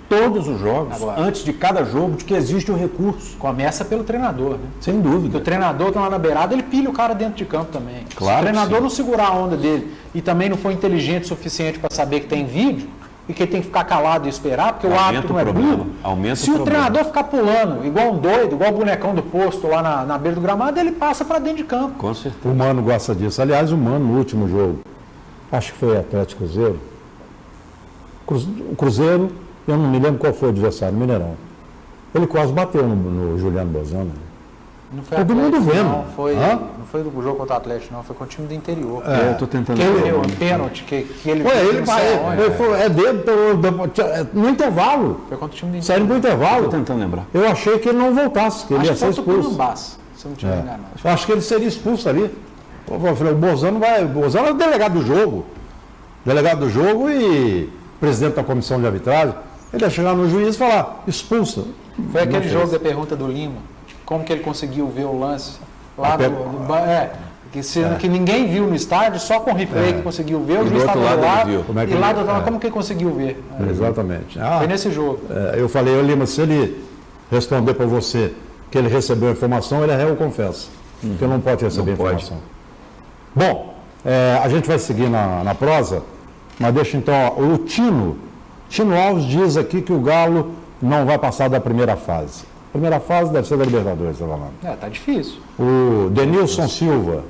todos os jogos, Agora, antes de cada jogo, de que existe um recurso. Começa pelo treinador, né? Sem Porque dúvida. o treinador está lá na beirada, ele pilha o cara dentro de campo também. Claro Se o que treinador sim. não segurar a onda dele e também não for inteligente o suficiente para saber que tem vídeo e que ele tem que ficar calado e esperar, porque o Aumenta árbitro o não é problema. burro. Aumenta Se o o problema. treinador ficar pulando, igual um doido, igual o bonecão do posto lá na beira do gramado, ele passa para dentro de campo. Com certeza. O Mano gosta disso. Aliás, o Mano, no último jogo, acho que foi Atlético Cruzeiro. O Cruzeiro, eu não me lembro qual foi o adversário, o Mineirão. Ele quase bateu no Juliano Bozano. Não foi Todo mundo Atlético, vendo. Não foi, Hã? não foi do jogo contra o Atlético, não. Foi com o time do interior. Eu estou tentando Que ele ver o deu um nome. pênalti, que ele Ué, ele não sei aonde. é dedo no intervalo. Foi contra o time do Saindo interior. pro intervalo. Estou tentando lembrar. Eu achei que ele não voltasse, que ele Acho ia que ser foi o expulso. Tupinambás, se eu não estiver enganado. Eu acho que ele seria expulso ali. Eu falei, o Bozano é o delegado do jogo. Delegado do jogo e presidente da comissão de arbitragem. Ele ia chegar no juiz e falar, expulsa. Foi aquele Não jogo fez. da pergunta do Lima. Como que ele conseguiu ver o lance lá Até- que ninguém viu no estádio, só com replay que conseguiu ver, o do juiz outro estava do lado ele lado, viu. Como é que e lá ele- do outro lado, é. como que ele conseguiu ver? Exatamente. Foi nesse jogo. Eu falei, ô Lima, se ele responder para você que ele recebeu a informação, ele é réu, confessa. Porque não pode receber Não pode. informação. Bom, a gente vai seguir na prosa, mas deixa então, ó, o Tino Alves diz aqui que o Galo não vai passar da primeira fase. Primeira fase deve ser da Libertadores, está falando. Tá difícil. O Denilson Silva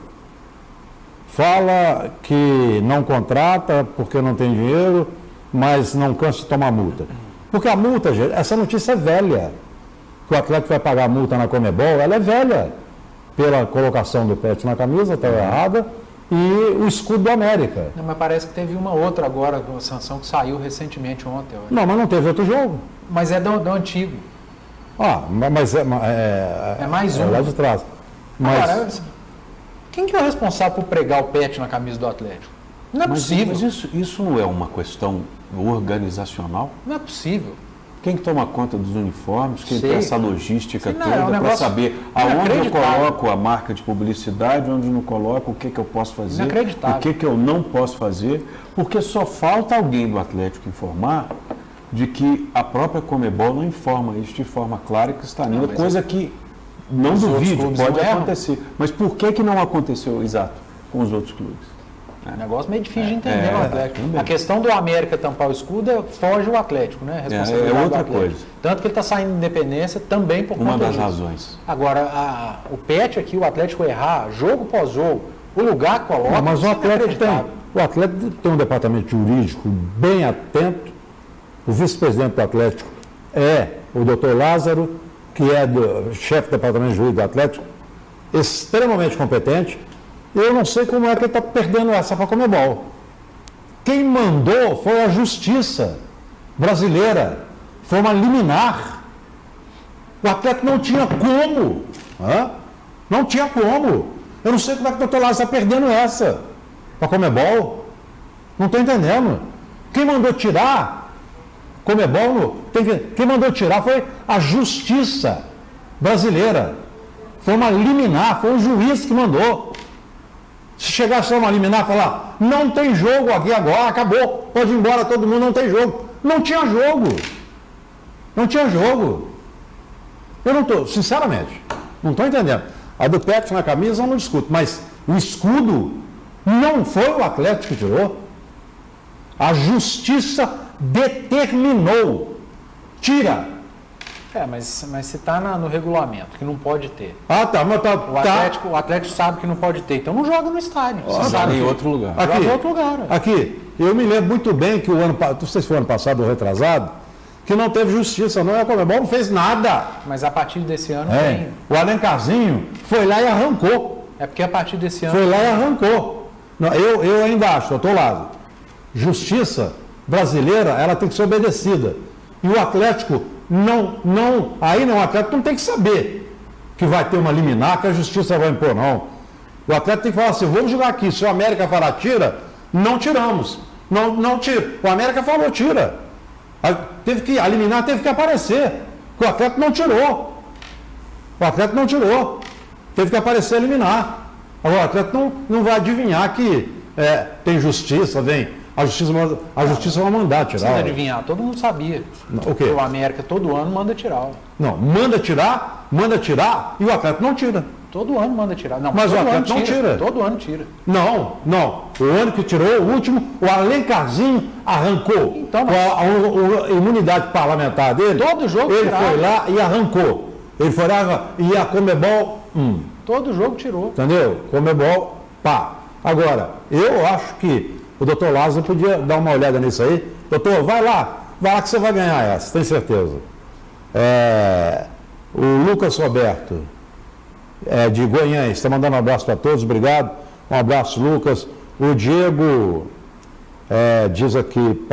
fala que não contrata porque não tem dinheiro, mas não cansa de tomar multa. Porque a multa, gente, essa notícia é velha. Que o Atlético vai pagar a multa na Conmebol, ela é velha. Pela colocação do pet na camisa, estava errada, e o escudo do América. Não, mas parece que teve uma outra agora, uma sanção que saiu recentemente ontem. Ó. Não, mas não teve outro jogo. Mas é do antigo. Mas é mais um. lá de trás. Mas, Agora, quem que é o responsável por pregar o pet na camisa do Atlético? Não é possível. Mas isso não é uma questão organizacional? Não é possível. Quem que toma conta dos uniformes, quem Sei. tem essa logística Sim, não, é um toda para negócio saber aonde eu inacreditável. coloco a marca de publicidade, onde não coloco, o que eu posso fazer, Inacreditável. o que eu não posso fazer, porque só falta alguém do Atlético informar de que a própria Conmebol não informa isso de forma clara e cristalina, coisa que não Os outros duvido, clubes pode não erram. acontecer. Mas por que não aconteceu, exato, com os outros clubes? É um negócio meio difícil de entender no Atlético. também. A questão do América tampar o escudo foge o Atlético, né? A responsabilidade é do outra Atlético. coisa. Tanto que ele está saindo de independência também por Uma conta das disso. razões. Agora, o pet aqui, o Atlético errar, jogo pós jogo, o lugar que coloca. não, mas o isso é Atlético inacreditável. tem um departamento jurídico bem atento. O vice-presidente do Atlético é o doutor Lázaro, que é chefe do departamento jurídico do Atlético, extremamente competente. Eu não sei como é que ele está perdendo essa para a Conmebol. Quem mandou foi a Justiça brasileira. Foi uma liminar. O Atlético não tinha como. Não tinha como. Eu não sei como é que o doutor Lázaro está perdendo essa para a Conmebol. Não estou entendendo. Quem mandou tirar, Conmebol, quem mandou tirar foi a Justiça brasileira. Foi uma liminar, foi o juiz que mandou. Se chegasse a uma liminar e falar, não tem jogo aqui agora, acabou, pode ir embora todo mundo, não tem jogo. Não tinha jogo. Não tinha jogo. Eu não estou, sinceramente, não estou entendendo. A do Pet na camisa eu não discuto, mas o escudo não foi o Atlético que tirou. A justiça determinou. Tira. Mas se está no regulamento, que não pode ter. Ah, tá, mas tá. O Atlético sabe que não pode ter, então não joga no estádio. Joga em outro lugar. Aqui, em outro lugar. Aqui, eu me lembro muito bem que não sei se foi ano passado ou retrasado, que não teve justiça, não. A Conmebol não fez nada. Mas a partir desse ano tem. O Alencarzinho foi lá e arrancou. É porque a partir desse ano. Foi lá e arrancou. Não, eu ainda acho, eu estou lá. Justiça brasileira, ela tem que ser obedecida. E o Atlético o Atlético não tem que saber que vai ter uma liminar, que a justiça vai impor, não. O Atlético tem que falar assim, vamos jogar aqui. Se o América falar tira, não tiramos. Não tira. O América falou tira. A liminar teve que aparecer. O Atlético não tirou. Teve que aparecer a liminar. Agora, o Atlético não vai adivinhar que tem justiça, a justiça vai mandar tirar. Precisa adivinhar, todo mundo sabia. O quê? O América todo ano manda tirar. Não, manda tirar e o Atlético não tira. Todo ano manda tirar. Não, mas o Atlético não tira. Todo ano tira. Não. O ano que tirou, o último, o Alencarzinho arrancou. Então, com a imunidade parlamentar dele. Todo jogo ele tirava. foi lá e arrancou. Ele foi lá e a Conmebol. Todo jogo tirou. Entendeu? Conmebol, pá. Agora, eu acho que o doutor Lázaro podia dar uma olhada nisso aí. Doutor, vai lá que você vai ganhar essa, tem certeza. O Lucas Roberto, de Goiânia, está mandando um abraço para todos, obrigado. Um abraço, Lucas. O Diego diz aqui,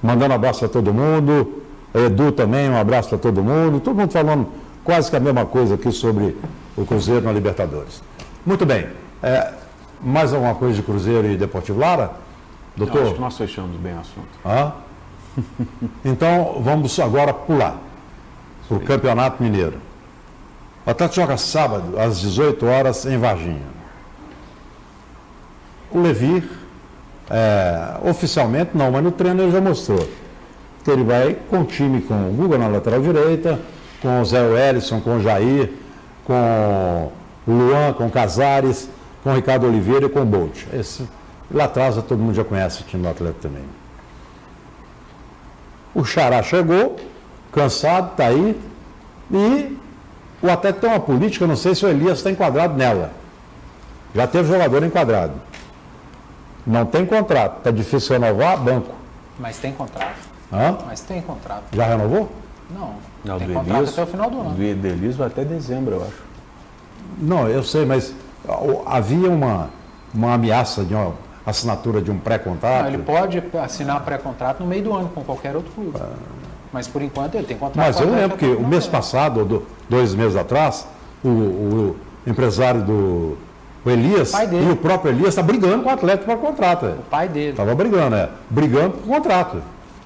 mandando um abraço para todo mundo. Edu também, um abraço para todo mundo. Todo mundo falando quase que a mesma coisa aqui sobre o Cruzeiro na Libertadores. Muito bem. Mais alguma coisa de Cruzeiro e Deportivo Lara? Doutor? Não, acho que nós fechamos bem o assunto. Então, vamos agora pular para o Campeonato Mineiro. O Atlético joga sábado, às 18 horas, em Varginha. O Levi, oficialmente não, mas no treino ele já mostrou que ele vai com o time com o Guga na lateral direita, com o Zé Wellison, com o Jair, com o Luan, com o Casares, com o Ricardo Oliveira e com o Bolt. Lá atrás todo mundo já conhece o time do Atlético também. O Xará chegou, cansado, está aí, e o Atlético tem uma política, não sei se o Elias está enquadrado nela. Já teve jogador enquadrado. Não tem contrato, está difícil renovar, banco. Mas tem contrato. Mas tem contrato. Já renovou? Não, tem contrato até o final do ano. Do Elias vai até dezembro, eu acho. Não, eu sei, mas havia uma ameaça de uma assinatura de um pré-contrato. Ele pode assinar pré-contrato no meio do ano com qualquer outro clube. Mas por enquanto ele tem contrato. Mas eu lembro que o mês passado, 2 meses atrás, o empresário do Elias e o próprio Elias está brigando com o Atlético para contrato. O pai dele. Estava brigando, brigando por contrato.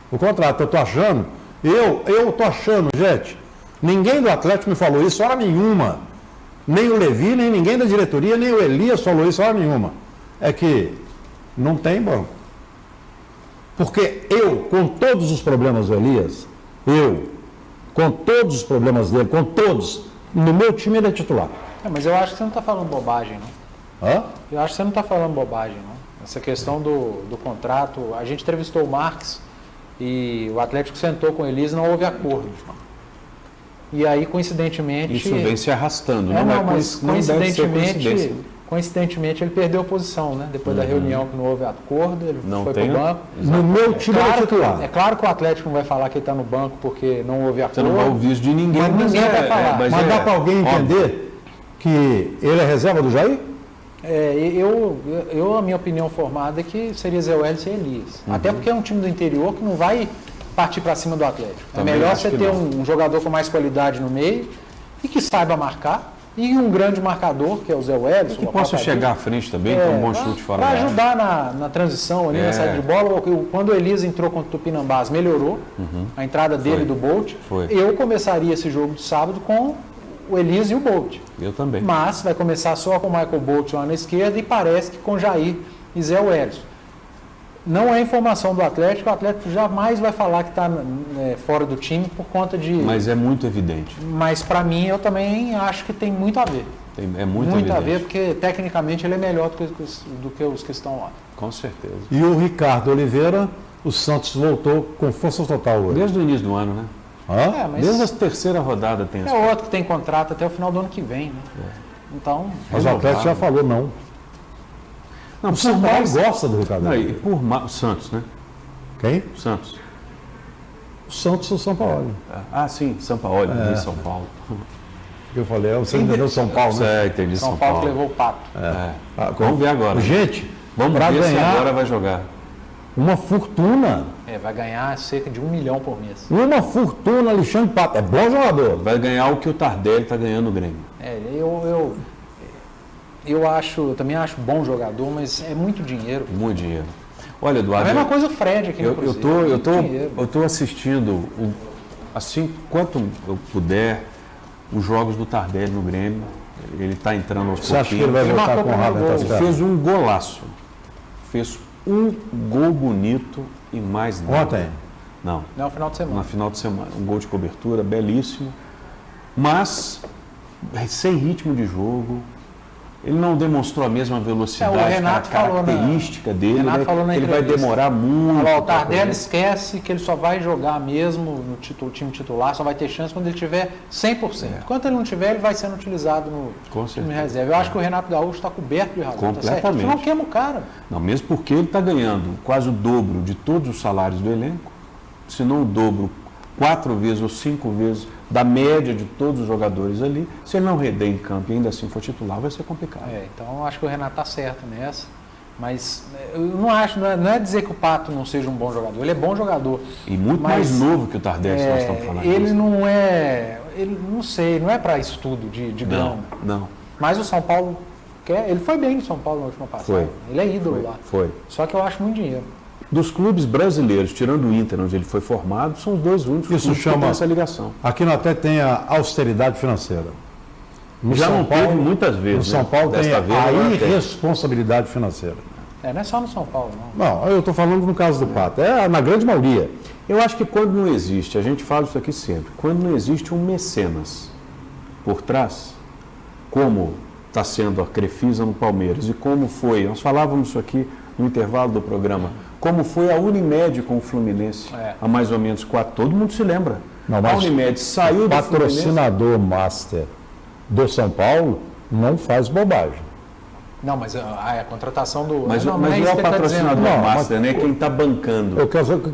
O contrato, eu estou achando, eu estou achando, gente, ninguém do Atlético me falou isso, hora nenhuma. Nem o Levi, nem ninguém da diretoria, nem o Elias falou isso, hora nenhuma. É que não tem banco. Porque com todos os problemas do Elias, com todos os problemas dele, com todos, no meu time ele é titular. Mas eu acho que você não está falando bobagem, não. Eu acho que você não está falando bobagem, não. Essa questão do contrato, a gente entrevistou o Marques e o Atlético sentou com o Elias e não houve acordo. E aí, coincidentemente... Isso vem se arrastando, mas coincidentemente ele perdeu a posição, né? Depois da reunião que não houve acordo, ele foi para o banco. No meu time é titular. É claro que o Atlético não vai falar que ele está no banco porque não houve acordo. Você não vai ouvir isso de ninguém. Mas ninguém vai falar. Mas dá para alguém entender que ele é reserva do Jair? A minha opinião formada é que seria Zé Wellison e Elias. Até porque é um time do interior que não vai partir para cima do Atlético. Também é melhor você ter um jogador com mais qualidade no meio e que saiba marcar. E um grande marcador, que é o Zé Wellison. Que possa chegar à frente também, com um bom chute fora da área. Vai ajudar na transição ali, na saída de bola. Quando o Elias entrou contra o Tupinambás, melhorou a entrada dele do Bolt. Eu começaria esse jogo de sábado com o Elias e o Bolt. Eu também. Mas vai começar só com o Michael Bolt lá na esquerda e parece que com Jair e Zé Wellison. Não é informação do Atlético, o Atlético jamais vai falar que está fora do time por conta de... Mas é muito evidente. Mas para mim, eu também acho que tem muito a ver. É muito Muito evidente. a ver, porque tecnicamente ele é melhor do que os que estão lá. Com certeza. E o Ricardo Oliveira, o Santos voltou com força total hoje. Desde o início do ano, né? Hã? Mas Desde a terceira rodada tem é outro que tem contrato até o final do ano que vem, né? Então, Mas o Atlético já falou não. Não, O São Paulo gosta do Ricardo Não, e Oliveira. o Santos, né? Quem? O Santos. O Santos ou o São Paulo. Ah, sim, São Paulo, em São Paulo. Eu falei, você entendeu São Paulo, né? Entendi São Paulo que levou o pato. Vamos ver agora. Gente, Vamos pra ver se ganhar agora vai jogar. uma fortuna. Vai ganhar cerca de 1 milhão por mês. Uma fortuna, Alexandre Pato. É bom jogador. Vai ganhar o que o Tardelli está ganhando no Grêmio. Eu também acho bom jogador, mas é muito dinheiro. Muito dinheiro. Olha, A Eduardo, mesma coisa o Fred aqui no Cruzeiro. eu tô assistindo, assim, quanto eu puder, os jogos do Tardelli no Grêmio. Ele está entrando aos Você acha que ele vai Ele voltar marcou com o o rabo primeiro entre gol. as pernas? Fez um golaço. Fez um gol bonito e mais nada. Ontem. Não, Não, final de semana. na final de semana. Um gol de cobertura, belíssimo. Mas sem ritmo de jogo. Ele não demonstrou a mesma velocidade, O Renato característica dele. Renato falou na ele vai entrevista. demorar muito. Falou, o pra Tardelli poder- esquece que ele só vai jogar mesmo no time titular, só vai ter chance quando ele tiver 100%. Enquanto ele não tiver, ele vai sendo utilizado no Com time certeza. reserva. Eu acho que o Renato Gaúcho está coberto de razão. Completamente. Tá certo? Você não queima o cara. Não, mesmo porque ele está ganhando quase o dobro de todos os salários do elenco, se não o dobro, 4 vezes ou 5 vezes da média de todos os jogadores ali. Se ele não render em campo e ainda assim for titular, vai ser complicado. Então eu acho que o Renato está certo nessa. Mas eu não acho, não é dizer que o Pato não seja um bom jogador. Ele é bom jogador. E muito Mas, mais novo que o Tardelli, se nós estamos falando ele disso. não é. Ele não sei, não é para estudo de grana. Não. Mas o São Paulo quer. Ele foi bem no São Paulo na última passagem. Foi. Ele é ídolo lá. Foi. Só que eu acho muito dinheiro. Dos clubes brasileiros, tirando o Inter, onde ele foi formado, são os dois únicos Isso clubes que chama- têm essa ligação. Aqui no Atlético tem a austeridade financeira. No Já São não Paulo, teve muitas vezes. No São né? Paulo tem Desta vez, a agora tem. irresponsabilidade financeira. Não é só no São Paulo, não. Não, eu estou falando no caso do Pato. É na grande maioria. Eu acho que quando não existe, a gente fala isso aqui sempre, quando não existe um mecenas por trás, como está sendo a Crefisa no Palmeiras e como foi, nós falávamos isso aqui no intervalo do programa, como foi a Unimed com o Fluminense, há mais ou menos 4, todo mundo se lembra. Não, A mas Unimed saiu O do Fluminense. patrocinador master do São Paulo não faz bobagem. Não, mas a contratação do. Mas não, não é é isso o que ele tá patrocinador dizendo. Não, master, né? Quem está bancando. Eu quero saber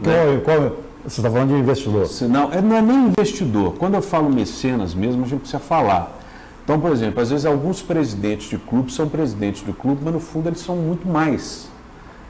você está falando de investidor. Não é nem investidor. Quando eu falo mecenas mesmo, a gente precisa falar. Então, por exemplo, às vezes alguns presidentes de clube são presidentes do clube, mas no fundo eles são muito mais.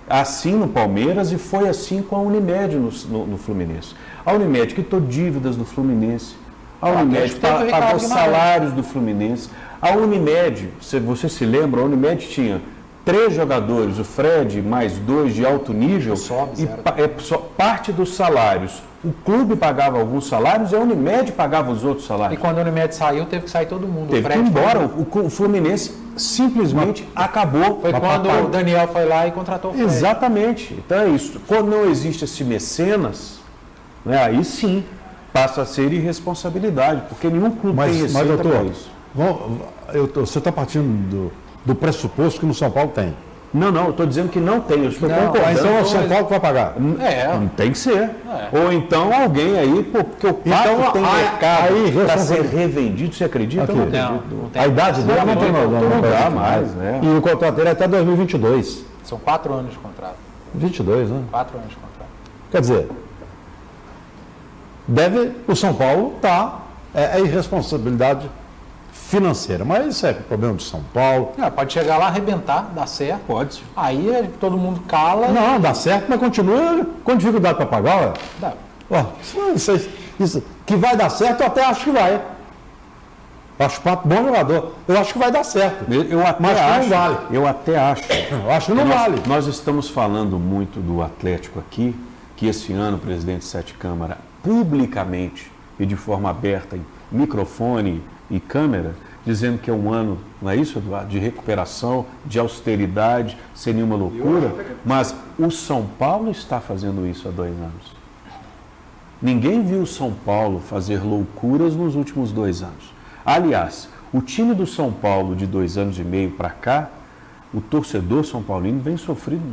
Assim no Palmeiras e foi assim com a Unimed no Fluminense. A Unimed quitou dívidas do Fluminense. A Unimed teve o Ricardo pagou Guimarães. salários do Fluminense. A Unimed, se você se lembra, a Unimed tinha 3 jogadores, o Fred mais 2 de alto nível, Sobe, e só parte dos salários. O clube pagava alguns salários e a Unimed pagava os outros E salários. quando o Unimed saiu, teve que sair todo mundo. Teve o que ir Fred embora. Foi, O Fluminense simplesmente acabou. foi quando o Daniel foi lá e contratou o Fred. Exatamente. Então é isso. Quando não existe esse mecenas, né, aí sim passa a ser irresponsabilidade, porque nenhum clube tem Mas receita doutor, para isso. você está partindo do pressuposto que no São Paulo tem. Não, eu estou dizendo que não tem. Eu estou Não, concordando. Então é o São Paulo que vai pagar. Tem que ser. Ou então alguém aí, porque o Pato Então, tem mercado aí, para ser responsabilidade. revendido, você acredita? Aqui. Eu não acredito. Não tem. A idade dele não tem não dá mais, né? E o contrato dele é até 2022. São 4 anos de contrato. 22, né? 4 anos de contrato. Quer dizer, o São Paulo é irresponsabilidade financeira. Mas isso é problema do São Paulo. Pode chegar lá, arrebentar, dar certo. Pode. Aí todo mundo cala. Não, dá certo, mas continua com dificuldade para pagar. Ué. Dá. Ó, isso, que vai dar certo, eu até acho que vai. Eu acho o Pato bom jogador. Eu acho que vai dar certo. Eu até Mas que acho. não vale. Eu até acho. Eu acho que não vale. Nós estamos falando muito do Atlético aqui, que esse ano o presidente Sete Câmara, publicamente e de forma aberta, em microfone e câmera, dizendo que é um ano, não é isso, Eduardo, de recuperação, de austeridade, sem nenhuma loucura, mas o São Paulo está fazendo isso há 2 anos. Ninguém viu o São Paulo fazer loucuras nos últimos 2 anos. Aliás, o time do São Paulo de 2 anos e meio para cá, o torcedor são paulino vem sofrendo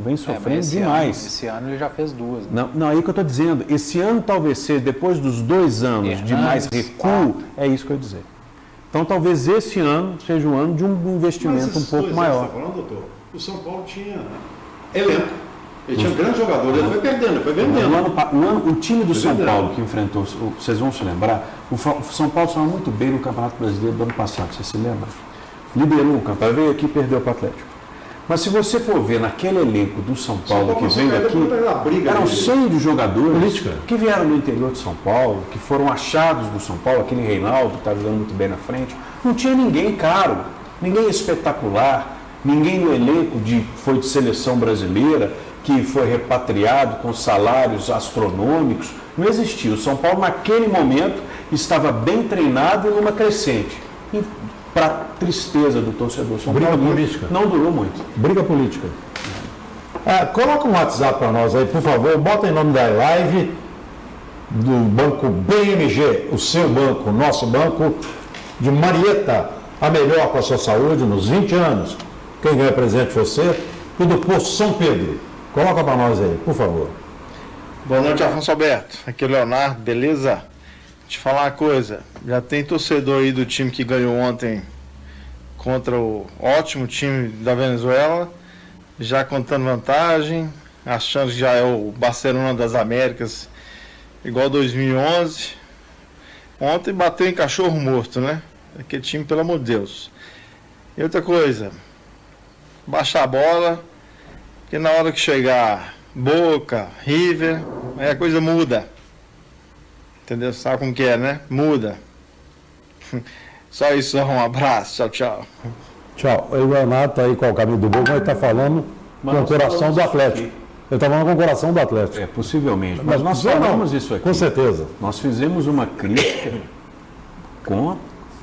demais. Esse ano ele já fez 2. Né? Não, aí que eu estou dizendo. Esse ano talvez seja, depois dos 2 anos de mais recuo, é isso que eu ia dizer. Então talvez esse ano seja o ano de um investimento um pouco maior. Você está falando, doutor? O São Paulo tinha elenco. Ele tinha grandes jogadores, ele foi perdendo, ele foi vendendo. O time do São Paulo que enfrentou, vocês vão se lembrar, o São Paulo estava muito bem no Campeonato Brasileiro do ano passado, você se lembra? Liderou o campeonato, veio aqui e perdeu para o Atlético. Mas se você for ver naquele elenco do São Paulo que veio aqui, eram 100 de jogadores que vieram do interior de São Paulo, que foram achados do São Paulo, aquele Reinaldo que está jogando muito bem na frente. Não tinha ninguém caro, ninguém espetacular, ninguém no elenco foi de seleção brasileira, que foi repatriado com salários astronômicos. Não existia. O São Paulo, naquele momento, estava bem treinado e numa crescente. E, para tristeza do torcedor São Paulo, política. Não durou muito. Briga política. Coloca um WhatsApp para nós aí, por favor. Bota em nome da live do Banco BMG, o seu banco, o nosso banco, de Marieta, a melhor para a sua saúde nos 20 anos. Quem ganha presente você, e do Posto São Pedro. Coloca para nós aí, por favor. Boa noite, Afonso Alberto. Aqui é o Leonardo, beleza? Te falar uma coisa, já tem torcedor aí do time que ganhou ontem contra o ótimo time da Venezuela, já contando vantagem, achando que já é o Barcelona das Américas, igual 2011. Ontem bateu em cachorro morto, né? Aquele time, pelo amor de Deus. E outra coisa, baixar a bola, porque na hora que chegar Boca, River, aí a coisa muda. Entendeu? Sabe como que é, né? Muda. Só isso, um abraço. Tchau, tchau. Tchau. O Leonardo está aí com o caminho do bom, mas ele está falando com o coração do Atlético. Ele está falando com o coração do Atlético. Possivelmente. Mas nós falamos isso aqui. Com certeza. Nós fizemos uma crítica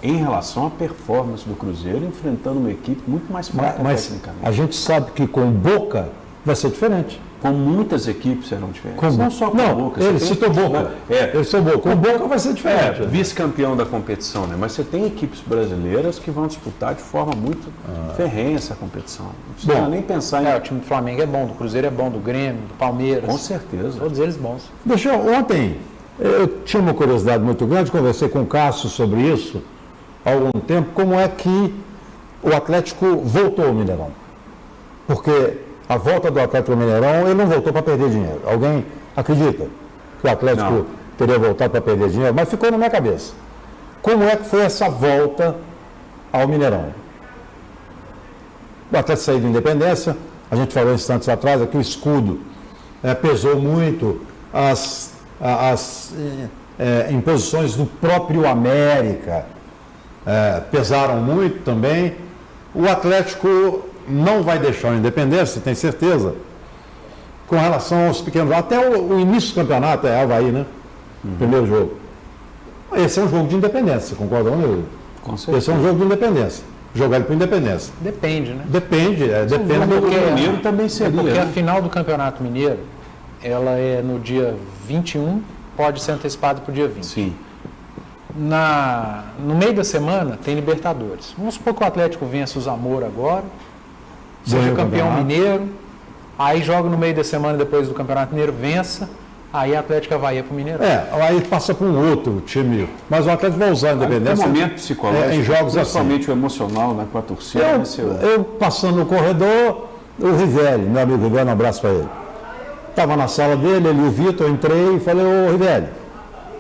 em relação à performance do Cruzeiro, enfrentando uma equipe muito mais fraca tecnicamente. A gente sabe que com Boca vai ser diferente. Com muitas equipes serão diferentes. Não só com Boca. Ele citou Boca. Ele citou Boca. Com Boca vai ser diferente. Vice-campeão da competição, né? Mas você tem equipes brasileiras que vão disputar de forma muito ferrenha essa competição. Não precisa nem pensar em... O time do Flamengo é bom, do Cruzeiro é bom, do Grêmio, do Palmeiras. Com certeza. Todos eles bons. Ontem, eu tinha uma curiosidade muito grande, conversei com o Cássio sobre isso há algum tempo, como é que o Atlético voltou ao Mineirão. Porque a volta do Atlético ao Mineirão, ele não voltou para perder dinheiro. Alguém acredita que o Atlético teria voltado para perder dinheiro? Mas ficou na minha cabeça. Como é que foi essa volta ao Mineirão? O Atlético saiu da Independência, a gente falou instantes atrás, aqui o escudo pesou muito, as imposições do próprio América pesaram muito também. O Atlético não vai deixar a Independência, tem certeza, com relação aos pequenos. Até o início do campeonato é Avaí, né? Primeiro jogo. Esse é um jogo de independência, concorda comigo? Com certeza. Esse é um jogo de independência. Jogar ele para independência. Depende, né? Depende do Mineiro também seria. Porque a final do Campeonato Mineiro, ela é no dia 21, pode ser antecipada para o dia 20. Sim. No meio da semana tem Libertadores. Vamos supor que o Atlético vença o Zamora agora, seja campeão mineiro, aí joga no meio da semana depois do Campeonato Mineiro, vença, aí a Atlético Avaí para o Mineiro. Aí passa para um outro time, mas o Atlético vai usar a Independência. Tem um momento psicológico, em jogos principalmente assim. O emocional, né, com a torcida. Eu passando no corredor, o Rivelli, meu amigo Rivelli, um abraço para ele. Estava na sala dele, ele e o Vitor, eu entrei e falei, ô Rivelli,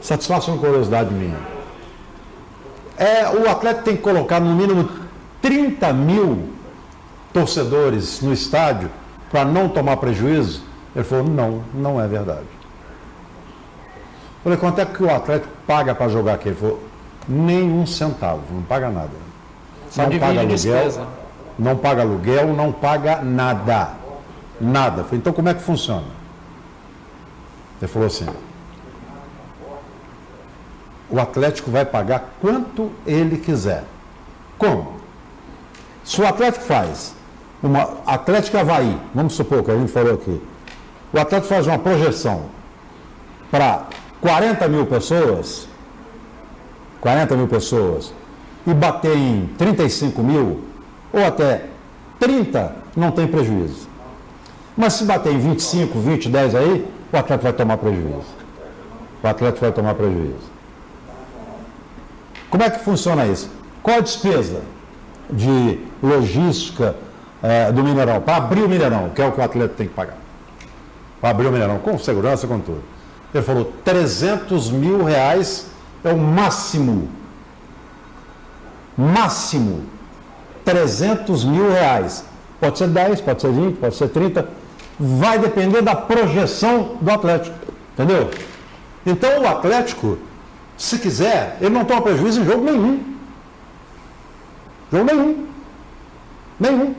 satisfação e curiosidade minha. O Atlético tem que colocar no mínimo 30 mil torcedores no estádio para não tomar prejuízo. Ele falou, não é verdade. Eu falei, quanto é que o Atlético paga para jogar aqui? Ele falou, nenhum centavo, não paga nada. Só divide despesa. Não paga aluguel, não paga nada. Nada. Eu falei, então como é que funciona? Ele falou assim, o Atlético vai pagar quanto ele quiser. Como? Se o Atlético faz Atlético Avaí, vamos supor que a gente falou aqui, o Atlético faz uma projeção para 40 mil pessoas e bater em 35 mil, ou até 30, não tem prejuízo. Mas se bater em 25, 20, 10 aí, o Atlético vai tomar prejuízo. Como é que funciona isso? Qual a despesa de logística do Mineirão? Para abrir o Mineirão, que é o que o Atlético tem que pagar. Para abrir o Mineirão, com segurança, com tudo. Ele falou, 300 mil reais é o máximo. Máximo. 300 mil reais. Pode ser 10, pode ser 20, pode ser 30. Vai depender da projeção do Atlético. Entendeu? Então o Atlético, se quiser, ele não toma prejuízo em jogo nenhum. Nenhum.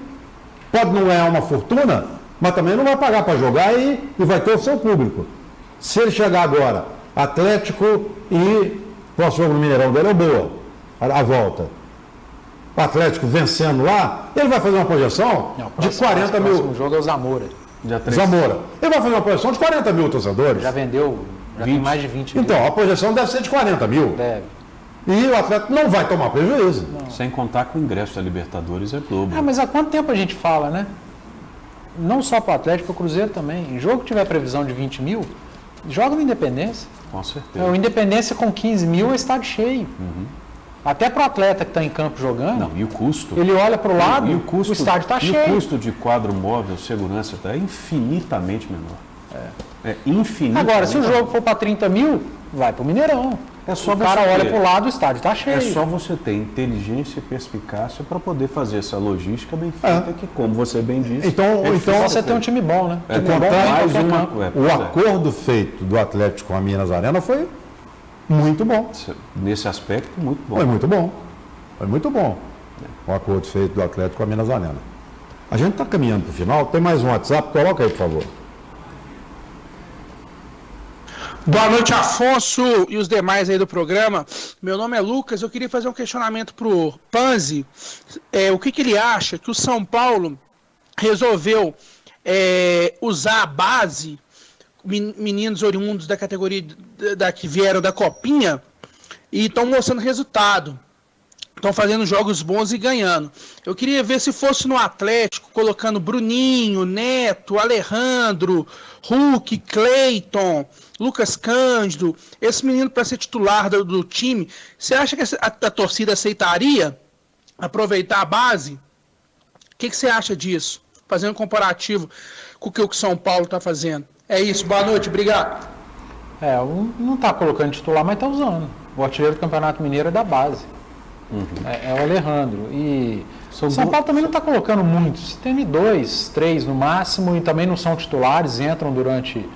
Pode não ganhar uma fortuna, mas também não vai pagar para jogar e vai ter o seu público. Se ele chegar agora, Atlético e próximo jogo no Mineirão dele é boa, a volta. O Atlético vencendo lá, ele vai fazer uma projeção de 40 mil. O próximo jogo é o Zamora. Zamora. Ele vai fazer uma projeção de 40 mil torcedores. Já vendeu, tem mais de 20 mil. Então, a projeção deve ser de 40 mil. Deve. E o Atlético não vai tomar prejuízo. Não. Sem contar que o ingresso da Libertadores é dobro. Mas há quanto tempo a gente fala, né? Não só para o Atlético, para o Cruzeiro também. Em jogo que tiver previsão de 20 mil, joga no Independência. Com certeza. O Independência com 15 mil é estádio cheio. Uhum. Até para o atleta que está em campo jogando. Não, e o custo? Ele olha para o lado, o estádio está cheio. E o custo de quadro móvel, segurança, é infinitamente menor. É infinitamente. Agora, se o jogo for para 30 mil, vai para o Mineirão. O cara olha para o lado, o estádio está cheio. É só você ter inteligência e perspicácia para poder fazer essa logística bem feita, que, como você bem disse... Então você tem um time bom, né? O acordo feito do Atlético com a Minas Arena foi muito bom. Nesse aspecto, muito bom. Foi muito bom. O acordo feito do Atlético com a Minas Arena. A gente está caminhando para o final. Tem mais um WhatsApp? Coloca aí, por favor. Boa noite, Afonso e os demais aí do programa. Meu nome é Lucas, eu queria fazer um questionamento para o Panzi. O que ele acha que o São Paulo resolveu usar a base, meninos oriundos da categoria que vieram da Copinha, e estão mostrando resultado. Estão fazendo jogos bons e ganhando. Eu queria ver se fosse no Atlético, colocando Bruninho, Neto, Alejandro, Hulk, Cleiton, Lucas Cândido, esse menino para ser titular do time. Você acha que a torcida aceitaria aproveitar a base? O que você acha disso? Fazendo um comparativo com o que o São Paulo está fazendo. É isso, boa noite, obrigado. Não está colocando titular, mas está usando. O artilheiro do Campeonato Mineiro é da base. Uhum. É o Alejandro. E o São Paulo também não está colocando muitos. Tem 2, 3 no máximo e também não são titulares, entram durante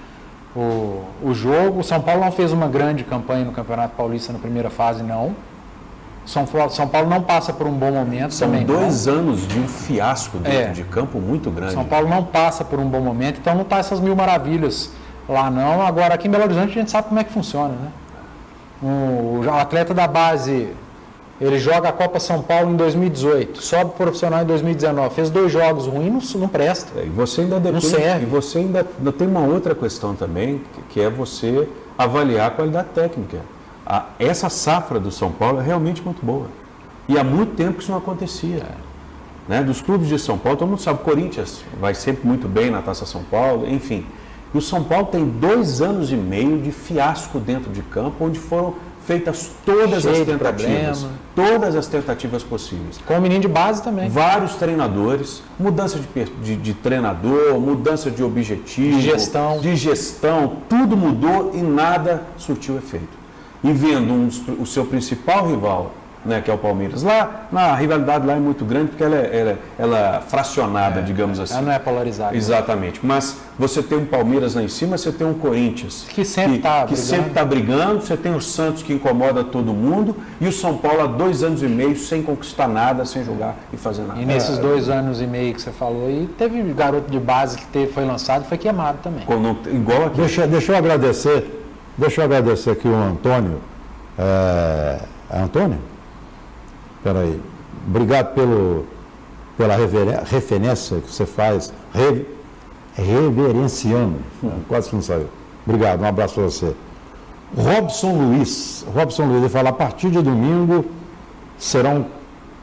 o jogo. O São Paulo não fez uma grande campanha no Campeonato Paulista na primeira fase, não. São Paulo não passa por um bom momento. São também 2 anos de um fiasco dentro de campo muito grande. São Paulo não passa por um bom momento, então não está essas mil maravilhas lá não. Agora aqui em Belo Horizonte a gente sabe como é que funciona, né? O atleta da base, ele joga a Copa São Paulo em 2018, sobe profissional em 2019, fez 2 jogos ruins, não presta. E você ainda depende, não serve. E você ainda tem uma outra questão também, que é você avaliar a qualidade técnica. Essa safra do São Paulo é realmente muito boa. E há muito tempo que isso não acontecia. Né? Dos clubes de São Paulo, todo mundo sabe, o Corinthians vai sempre muito bem na Taça São Paulo, enfim. E o São Paulo tem 2 anos e meio de fiasco dentro de campo, onde foram feitas todas as tentativas possíveis. Com o menino de base também. Vários treinadores, mudança de treinador, mudança de objetivo, de gestão, tudo mudou e nada surtiu efeito. E vendo o seu principal rival, né, que é o Palmeiras, a rivalidade lá é muito grande porque ela é fracionada, digamos assim. Ela não é polarizada. Exatamente. Mas você tem um Palmeiras lá em cima, você tem um Corinthians que sempre está brigando, você tem o Santos que incomoda todo mundo e o São Paulo há 2 anos e meio sem conquistar nada, sem jogar e fazer nada. E nesses 2 anos e meio que você falou, e teve garoto de base que foi lançado e foi queimado também. Igual aqui. Deixa eu agradecer aqui o Antônio, É Antônio? Espera aí. Obrigado pela referência que você faz, reverenciando. Quase que não saiu. Obrigado, um abraço para você. Robson Luiz, ele fala, a partir de domingo serão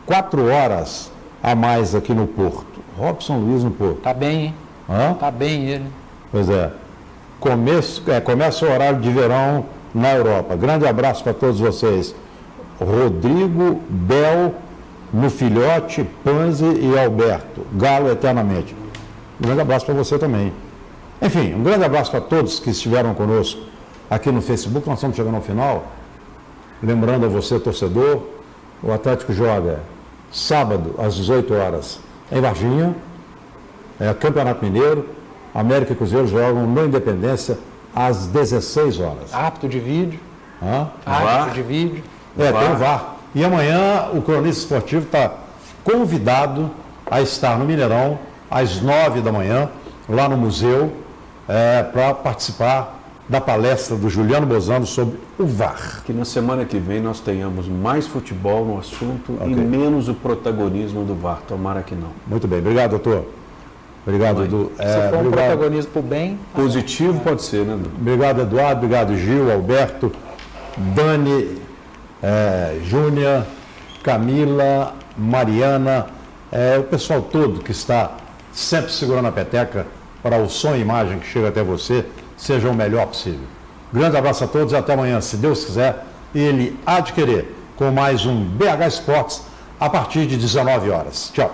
4 horas a mais aqui no Porto. Robson Luiz no Porto. Tá bem, hein? Hã? Tá bem ele. Pois é. Começa o horário de verão na Europa. Grande abraço para todos vocês. Rodrigo, Bel, no Filhote, Panzi e Alberto. Galo eternamente. Um grande abraço para você também. Enfim, um grande abraço para todos que estiveram conosco aqui no Facebook. Nós estamos chegando ao final. Lembrando a você, torcedor, o Atlético joga sábado às 18 horas em Varginha, Campeonato Mineiro. América e Cruzeiro jogam no Independência às 16 horas. Árbitro de vídeo. Hã? Árbitro de vídeo. Tem o VAR. E amanhã o cronista esportivo está convidado a estar no Mineirão às 9 da manhã, lá no museu, para participar da palestra do Juliano Bozano sobre o VAR. Que na semana que vem nós tenhamos mais futebol no assunto e menos o protagonismo do VAR. Tomara que não. Muito bem. Obrigado, doutor. Obrigado, Edu. Se for um protagonismo para o bem... Positivo pode ser, né, Edu? Obrigado, Eduardo. Obrigado, Gil, Alberto, Dani, Júnia, Camila, Mariana, o pessoal todo que está sempre segurando a peteca para o som e imagem que chega até você seja o melhor possível. Grande abraço a todos e até amanhã, se Deus quiser, ele há de querer, com mais um BH Esportes a partir de 19 horas. Tchau.